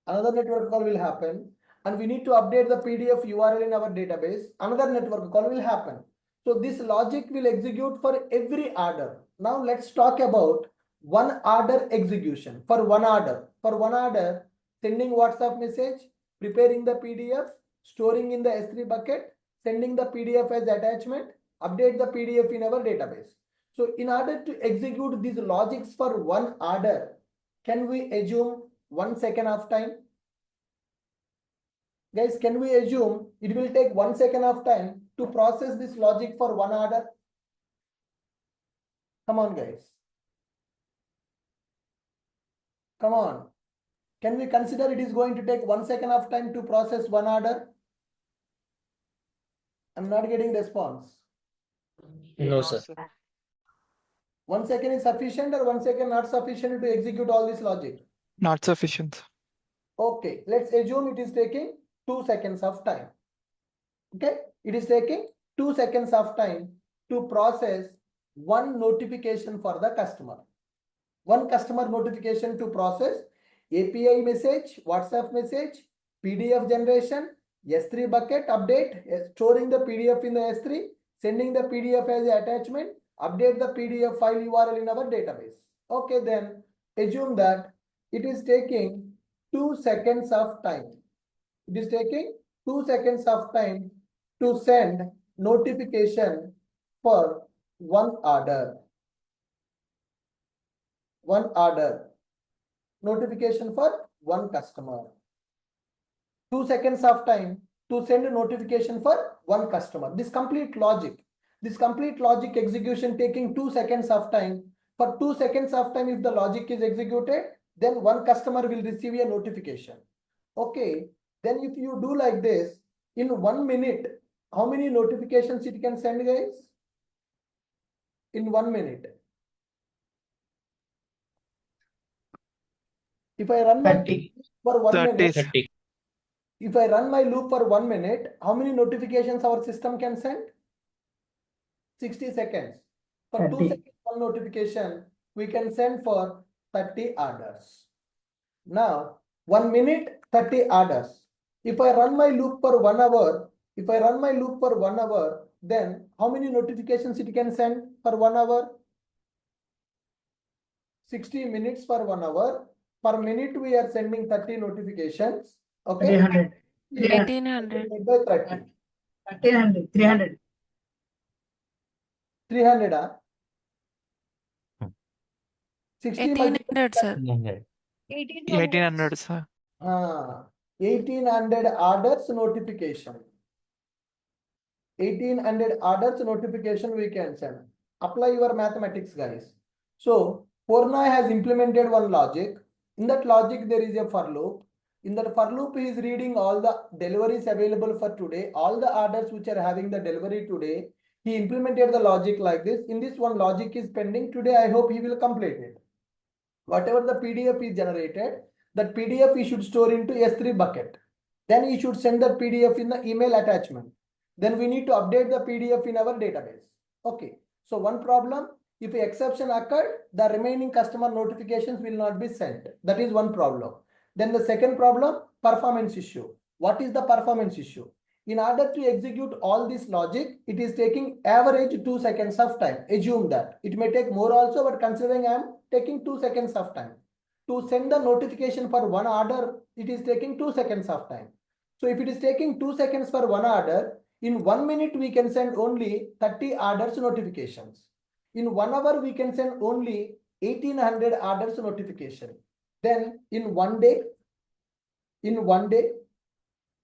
Another network call will happen. And we need to update the PDF URL in our database. Another network call will happen. So this logic will execute for every order. Now let's talk about one order execution. For one order, sending WhatsApp message, preparing the PDF, storing in the S3 bucket, sending the PDF as attachment, update the PDF in our database. So in order to execute these logics for one order, can we assume 1 second of time? Guys, can we assume it will take 1 second of time to process this logic for one order? Come on, guys. Come on. Can we consider it is going to take 1 second of time to process one order? I'm not getting response. No, sir. 1 second is sufficient, or 1 second not sufficient to execute all this logic? Not sufficient. Okay, let's assume it is taking 2 seconds of time. Okay, it is taking 2 seconds of time to process one notification for the customer. One customer notification to process API message, WhatsApp message, PDF generation, S3 bucket update, storing the PDF in the S3, sending the PDF as an attachment, update the PDF file URL in our database. Okay, then assume that it is taking 2 seconds of time. It is taking 2 seconds of time to send notification for one order. One order. Notification for one customer. 2 seconds of time to send a notification for one customer. This complete logic execution taking 2 seconds of time. For 2 seconds of time, if the logic is executed, then one customer will receive a notification. Okay, then if you do like this, in 1 minute, how many notifications it can send, guys? In 1 minute. If I run my 30. for 1 minute, 30. if I run my loop for 1 minute, how many notifications our system can send? 60 seconds. For 2 30. seconds, one notification, we can send for 30 orders. Now, 1 minute, 30 orders. If I run my loop for 1 hour, then how many notifications it can send for 1 hour? 60 minutes for 1 hour. Per minute, we are sending 30 notifications. Okay. 300. 1800. By 30. 1300. 300. 300. 60 1800, sir. 1800, sir. 1800 orders notification. 1800 orders notification we can send. Apply your mathematics, guys. So Purna has implemented one logic. In that logic, there is a for loop. In that for loop, he is reading all the deliveries available for today, all the orders which are having the delivery today. He implemented the logic like this. In this one logic is pending today. I hope he will complete it. Whatever the PDF is generated, that PDF he should store into S3 bucket. Then he should send that PDF in the email attachment. Then we need to update the PDF in our database. Okay. So one problem, if an exception occurred, the remaining customer notifications will not be sent. That is one problem. Then the second problem, performance issue. What is the performance issue? In order to execute all this logic, it is taking average 2 seconds of time. Assume that. It may take more also, but considering I am taking 2 seconds of time. To send the notification for one order, it is taking 2 seconds of time. So if it is taking 2 seconds for one order, in 1 minute we can send only 30 orders notifications. In 1 hour we can send only 1800 orders notification. Then in one day,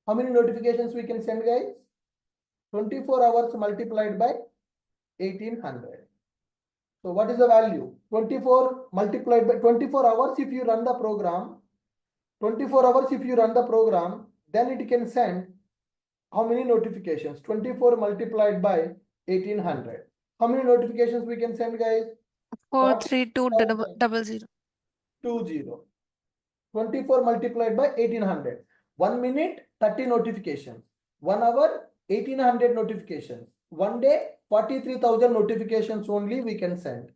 how many notifications we can send, guys? 24 hours multiplied by 1800. So what is the value? 24 multiplied by 24 hours if you run the program. 24 hours if you run the program, then it can send how many notifications? 24 multiplied by 1800. How many notifications we can send, guys? 43200. 20. 24 multiplied by 1800. 1 minute, 30 notifications. 1 hour, 1800 notifications. 1 day, 43,000 notifications only we can send.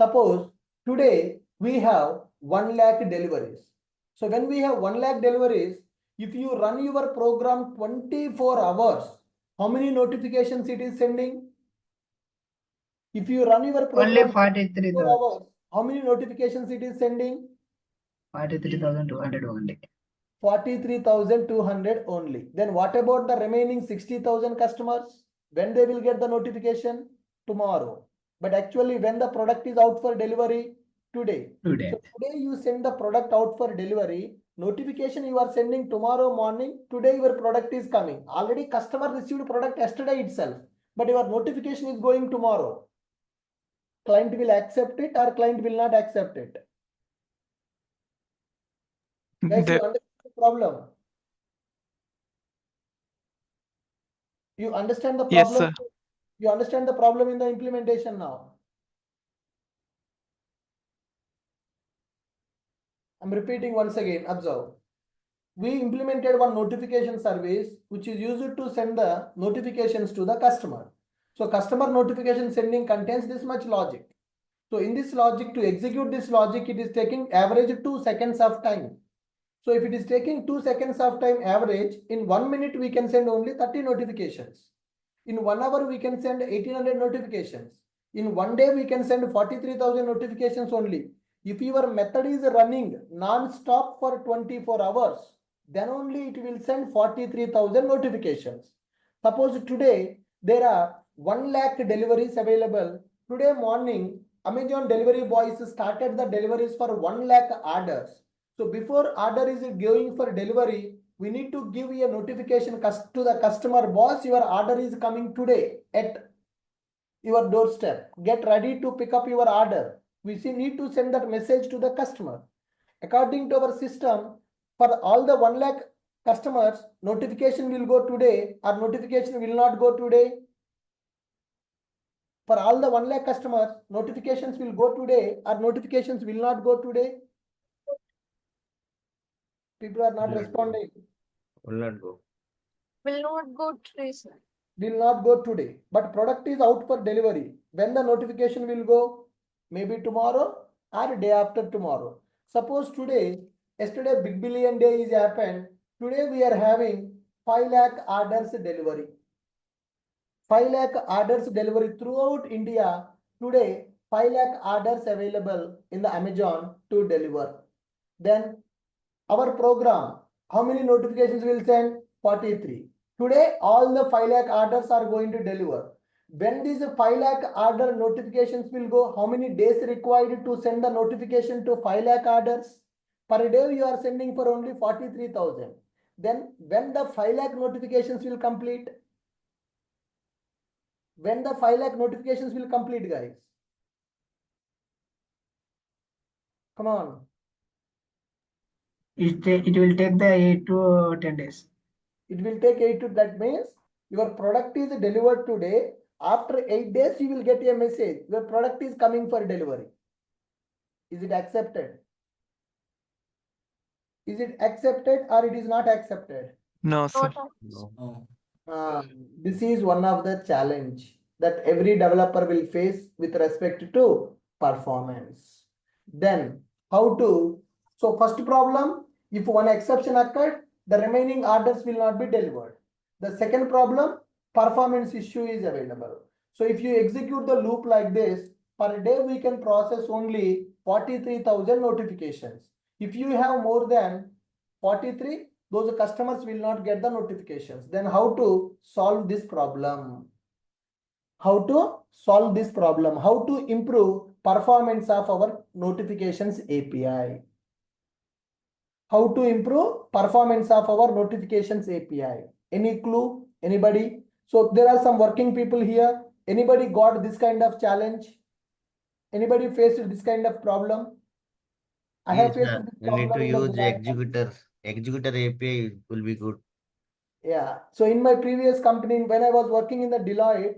Suppose today we have 1 lakh deliveries. So when we have 1 lakh deliveries, if you run your program 24 hours, how many notifications it is sending? If you run your program Only 24 43,000. hours, how many notifications it is sending? 43,200 only. 43,200 only. Then what about the remaining 60,000 customers? When they will get the notification? Tomorrow. But actually when the product is out for delivery? Today. Today. So today you send the product out for delivery. Notification you are sending tomorrow morning. Today your product is coming. Already customer received product yesterday itself. But your notification is going tomorrow. Client will accept it or client will not accept it. Guys, you understand the problem? You understand the problem? Yes, sir. You understand the problem in the implementation now. I'm repeating once again, observe. we implemented one notification service which is used to send the notifications to the customer. So customer notification sending contains this much logic. So in this logic, to execute this logic, it is taking average 2 seconds of time. So if it is taking 2 seconds of time average, in 1 minute we can send only 30 notifications. In 1 hour we can send 1800 notifications. In 1 day we can send 43,000 notifications only. If your method is running non-stop for 24 hours, then only it will send 43,000 notifications. Suppose today there are 1 lakh deliveries available. Today morning, Amazon delivery boys started the deliveries for 1 lakh orders. So before order is going for delivery, we need to give a notification to the customer, boss, your order is coming today at your doorstep. Get ready to pick up your order. We need to send that message to the customer. According to our system, for all the 1 lakh customers, notification will go today or notification will not go today. For all the 1 lakh customers, notifications will go today or notifications will not go today. People are not responding. Will not go. Will not go today, sir. Will not go today, but product is out for delivery. When the notification will go? Maybe tomorrow or day after tomorrow. Suppose today, yesterday Big Billion Day is happened. Today we are having 5 lakh orders delivery. 5 lakh orders delivery throughout India. Today 5 lakh orders available in the Amazon to deliver. Then our program, how many notifications will send? 43. Today, all the 5 lakh orders are going to deliver. When these 5 lakh order notifications will go, how many days required to send the notification to 5 lakh orders? Per day, you are sending for only 43,000. Then, when the 5 lakh notifications will complete? When the 5 lakh notifications will complete, guys? Come on. It will take the 8 to 10 days. It will take 8 to, that means your product is delivered today. After 8 days, you will get a message. Your product is coming for delivery. Is it accepted? Is it accepted or it is not accepted? No, sir. No. This is one of the challenge that every developer will face with respect to performance. Then how to, so first problem, if one exception occurred, the remaining orders will not be delivered. The second problem, performance issue is available. So if you execute the loop like this, per day we can process only 43,000 notifications. If you have more than 43, those customers will not get the notifications. Then how to solve this problem? How to solve this problem? How to improve performance of our notifications API? How to improve performance of our notifications API? Any clue? Anybody? So there are some working people here. Anybody got this kind of challenge? Anybody faced this kind of problem? I have faced this You need to problem in the use Deloitte. executor. Executor API will be good. Yeah. So in my previous company, when I was working in the Deloitte,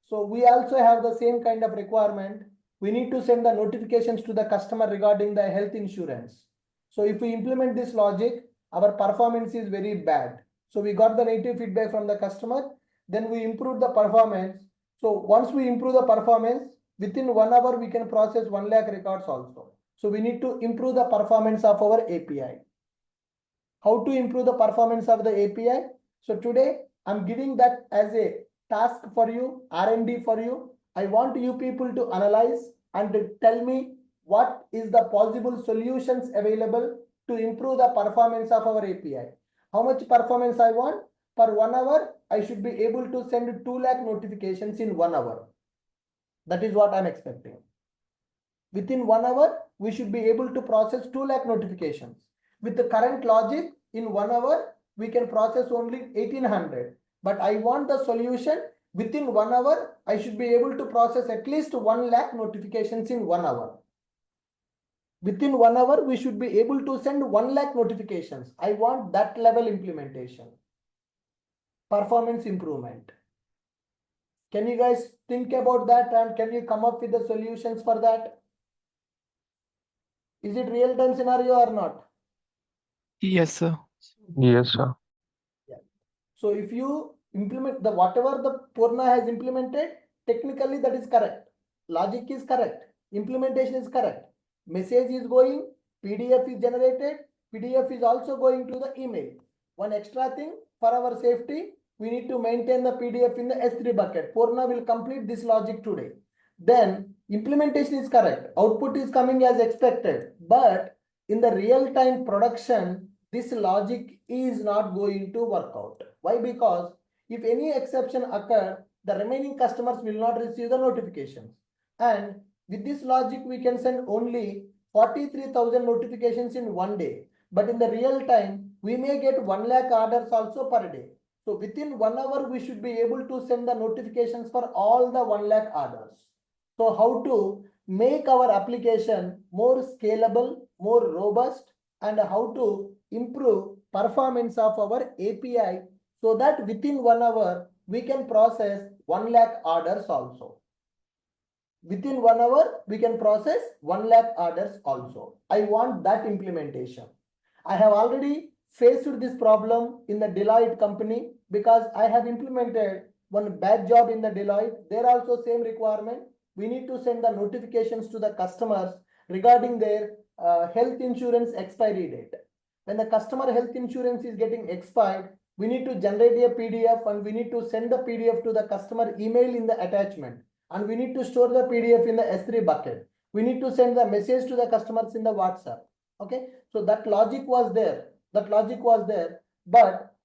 so we also have the same kind of requirement. We need to send the notifications to the customer regarding the health insurance. So if we implement this logic, our performance is very bad. So we got the negative feedback from the customer. Then we improve the performance. So once we improve the performance, within 1 hour, we can process 1 lakh records also. So we need to improve the performance of our API. How to improve the performance of the API? So today I'm giving that as a task for you, R&D for you. I want you people to analyze and to tell me what is the possible solutions available to improve the performance of our API. How much performance I want? Per 1 hour, I should be able to send 2 lakh notifications in 1 hour. That is what I'm expecting. Within 1 hour, we should be able to process 2 lakh notifications. With the current logic, in 1 hour, we can process only 1800. But I want the solution within 1 hour, I should be able to process at least 1 lakh notifications in 1 hour. Within 1 hour, we should be able to send 1 lakh notifications. I want that level implementation. Performance improvement. Can you guys think about that and can you come up with the solutions for that? Is it real-time scenario or not? Yes, sir. Yes, sir. So if you implement the whatever the Purna has implemented, technically that is correct. Logic is correct. Implementation is correct. Message is going, PDF is generated, PDF is also going to the email. One extra thing for our safety, we need to maintain the PDF in the S3 bucket. Purna will complete this logic today. Then implementation is correct. Output is coming as expected. But in the real-time production, this logic is not going to work out. Why? Because if any exception occur, the remaining customers will not receive the notifications. And with this logic, we can send only 43,000 notifications in one day. But in the real time, we may get 1 lakh orders also per day. So within 1 hour, we should be able to send the notifications for all the 1 lakh orders. So how to make our application more scalable, more robust, and how to improve performance of our API so that within 1 hour we can process 1 lakh orders also. Within 1 hour we can process 1 lakh orders also. I want that implementation. I have already faced this problem in the Deloitte company because I have implemented one bad job in the Deloitte. There also same requirement. We need to send the notifications to the customers regarding their health insurance expiry date. When the customer health insurance is getting expired, we need to generate a PDF and we need to send the PDF to the customer email in the attachment. And we need to store the PDF in the S3 bucket. We need to send the message to the customers in the WhatsApp. Okay, so that logic was there. But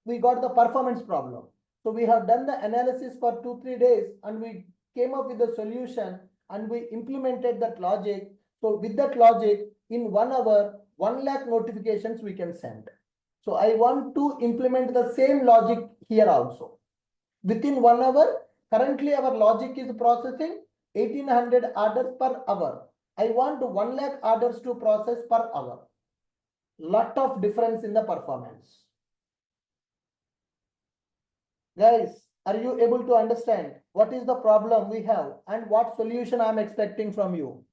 we got the performance problem. So we have done the analysis for 2-3 days and we came up with the solution and we implemented that logic. So with that logic, in 1 hour, 1 lakh notifications we can send. So I want to implement the same logic here also. Within 1 hour, currently our logic is processing 1800 orders per hour. I want 1 lakh orders to process per hour. Lot of difference in the performance. Guys, are you able to understand what is the problem we have and what solution I am expecting from you?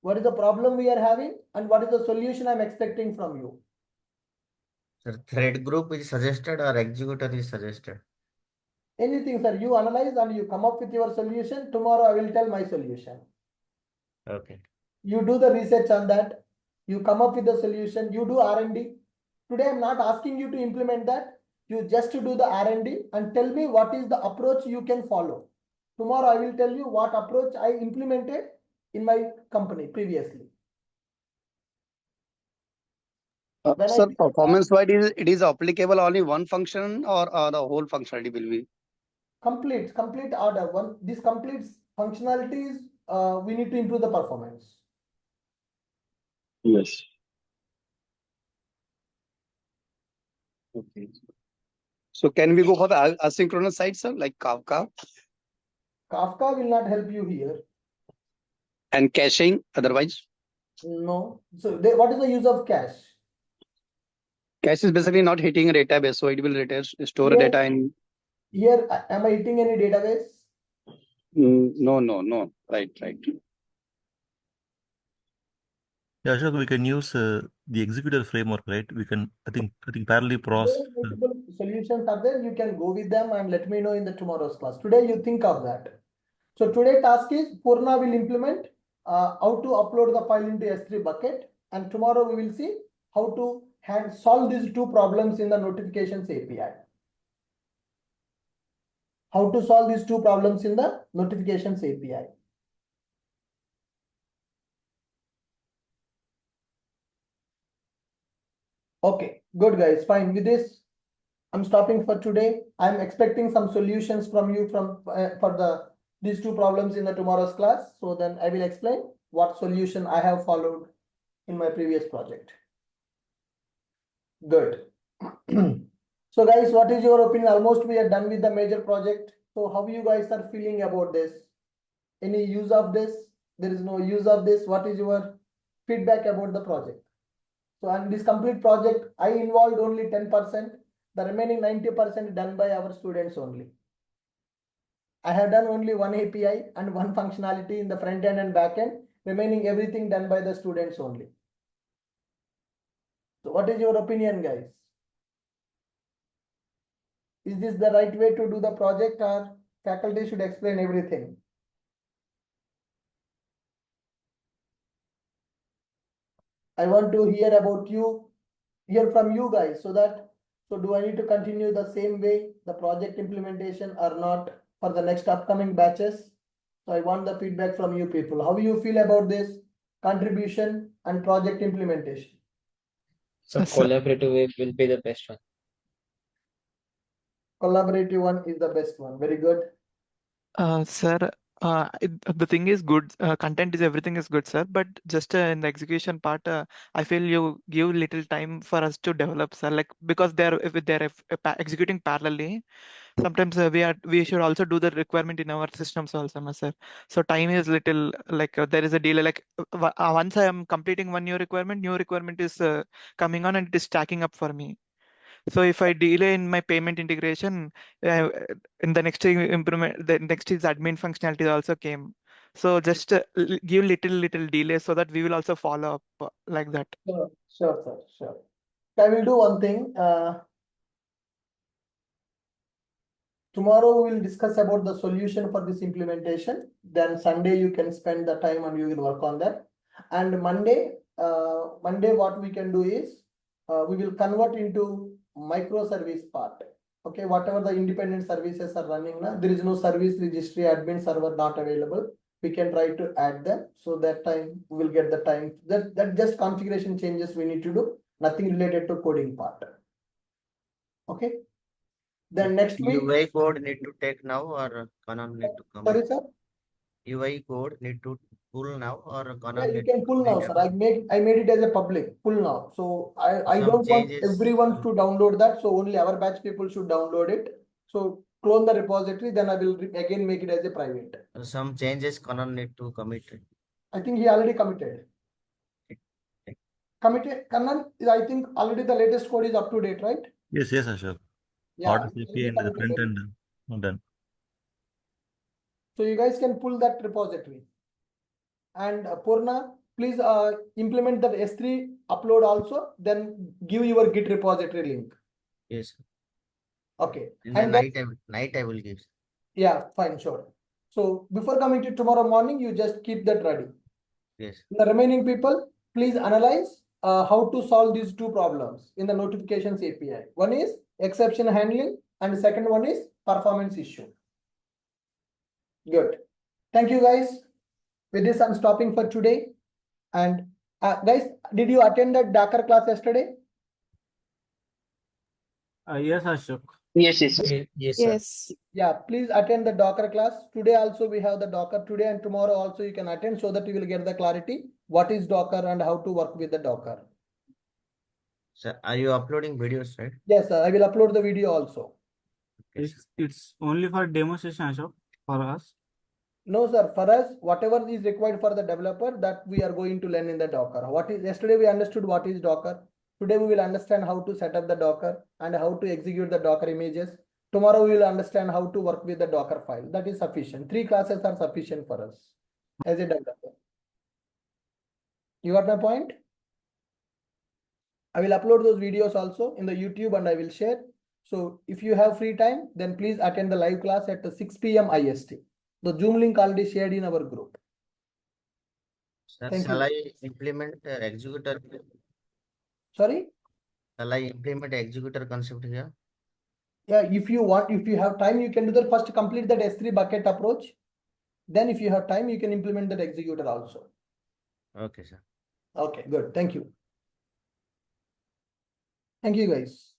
What is the problem we are having and what is the solution I am expecting from you? Sir, thread group is suggested or executor is suggested? Anything, sir. You analyze and you come up with your solution. Tomorrow I will tell my solution. Okay. You do the research on that. You come up with the solution. You do R&D. Today I'm not asking you to implement that. You just do the R&D and tell me what is the approach you can follow. Tomorrow I will tell you what approach I implemented in my company previously. Sir, performance-wise, it is applicable only one function or the whole functionality will be? Complete order. This completes functionalities. We need to improve the performance. Yes. Okay. So can we go for the asynchronous side, sir, like Kafka? Kafka will not help you here. And caching otherwise? No. So what is the use of cache? Cache is basically not hitting a database, so it will store data in. Here, am I hitting any database? No. Right. Yeah, sure. We can use the executor framework, right? We can, I think parallelly process. Multiple solutions are there. You can go with them and let me know in the tomorrow's class. Today, you think of that. So today task is Purna will implement how to upload the file into S3 bucket, and tomorrow we will see how to solve these two problems in the notifications API. How to solve these two problems in the notifications API. Okay, good guys, fine. With this, I'm stopping for today. I'm expecting some solutions from you for these two problems in the tomorrow's class. So then I will explain what solution I have followed in my previous project. Good. So guys, what is your opinion? Almost we are done with the major project. So how you guys are feeling about this? Any use of this? There is no use of this. What is your feedback about the project? So on this complete project, I involved only 10%. The remaining 90% done by our students only. I have done only one API and one functionality in the front end and back end. Remaining everything done by the students only. So what is your opinion, guys? Is this the right way to do the project, or faculty should explain everything? I want to hear about you, hear from you guys, so do I need to continue the same way, the project implementation, or not for the next upcoming batches? So I want the feedback from you people. How you feel about this contribution and project implementation? So Sir. collaborative way will be the best one. Collaborative one is the best one. Very good. Sir, the thing is good. Content is everything is good, sir. But just in the execution part, I feel you give little time for us to develop, sir. Like because they're executing parallelly. Sometimes we should also do the requirement in our systems also, no, sir. So time is little like there is a delay. Like once I am completing one new requirement is coming on and it is stacking up for me. So if I delay in my payment integration, in the next improvement, the next is admin functionality also came. So just give little delay so that we will also follow up like that. Sure, sir, sure. I will do one thing. Tomorrow we will discuss about the solution for this implementation. Then Sunday you can spend the time and you will work on that. And Monday what we can do is we will convert into microservice part. Okay, whatever the independent services are running now, there is no service registry admin server not available. We can try to add them. So that time we will get the time. That just configuration changes we need to do. Nothing related to coding part. Okay. Then next week. UI code need to take now or Canon need to come? Sorry, sir. UI code need to pull now or Yeah, Canon you need can to pull now, sir. I made it as a public pull now. So I some don't want changes. everyone to download that. So only our batch people should download it. So clone the repository, then I will again make it as a private. Some changes Canon need to commit. I think he already committed. Kannan, I think already the latest code is up to date, right? Yes, Ashok. Yeah. Orders API and the front end done. So you guys can pull that repository. And Purna, please implement that S3 upload also, then give your Git repository link. Yes. Okay. In the night I will give. Yeah, fine, sure. So before coming to tomorrow morning, you just keep that ready. Yes. The remaining people, please analyze how to solve these two problems in the notifications API. One is exception handling and the second one is performance issue. Good. Thank you, guys. With this, I'm stopping for today. And guys, did you attend that Docker class yesterday? Yes, Ashok. Yes, sir. Yes. Yeah, please attend the Docker class. Today also we have the Docker today and tomorrow also you can attend so that you will get the clarity. What is Docker and how to work with the Docker. Sir, are you uploading videos, right? Yes, sir. I will upload the video also. Okay, It's only for demonstration, Ashok, for us. No, sir. For us, whatever is required for the developer, that we are going to learn in the Docker. Yesterday we understood what is Docker. Today we will understand how to set up the Docker and how to execute the Docker images. Tomorrow we will understand how to work with the Docker file. That is sufficient. 3 classes are sufficient for us as a developer. You got my point? I will upload those videos also in the YouTube and I will share. So if you have free time, then please attend the live class at 6 p.m. IST. The Zoom link already shared in our group. Sir, Thank shall you. I implement executor? Sorry? Shall I implement executor concept here? Yeah, if you have time, you can do that. First complete that S3 bucket approach. Then if you have time, you can implement that executor also. Okay, sir. Okay, good. Thank you. Thank you, guys.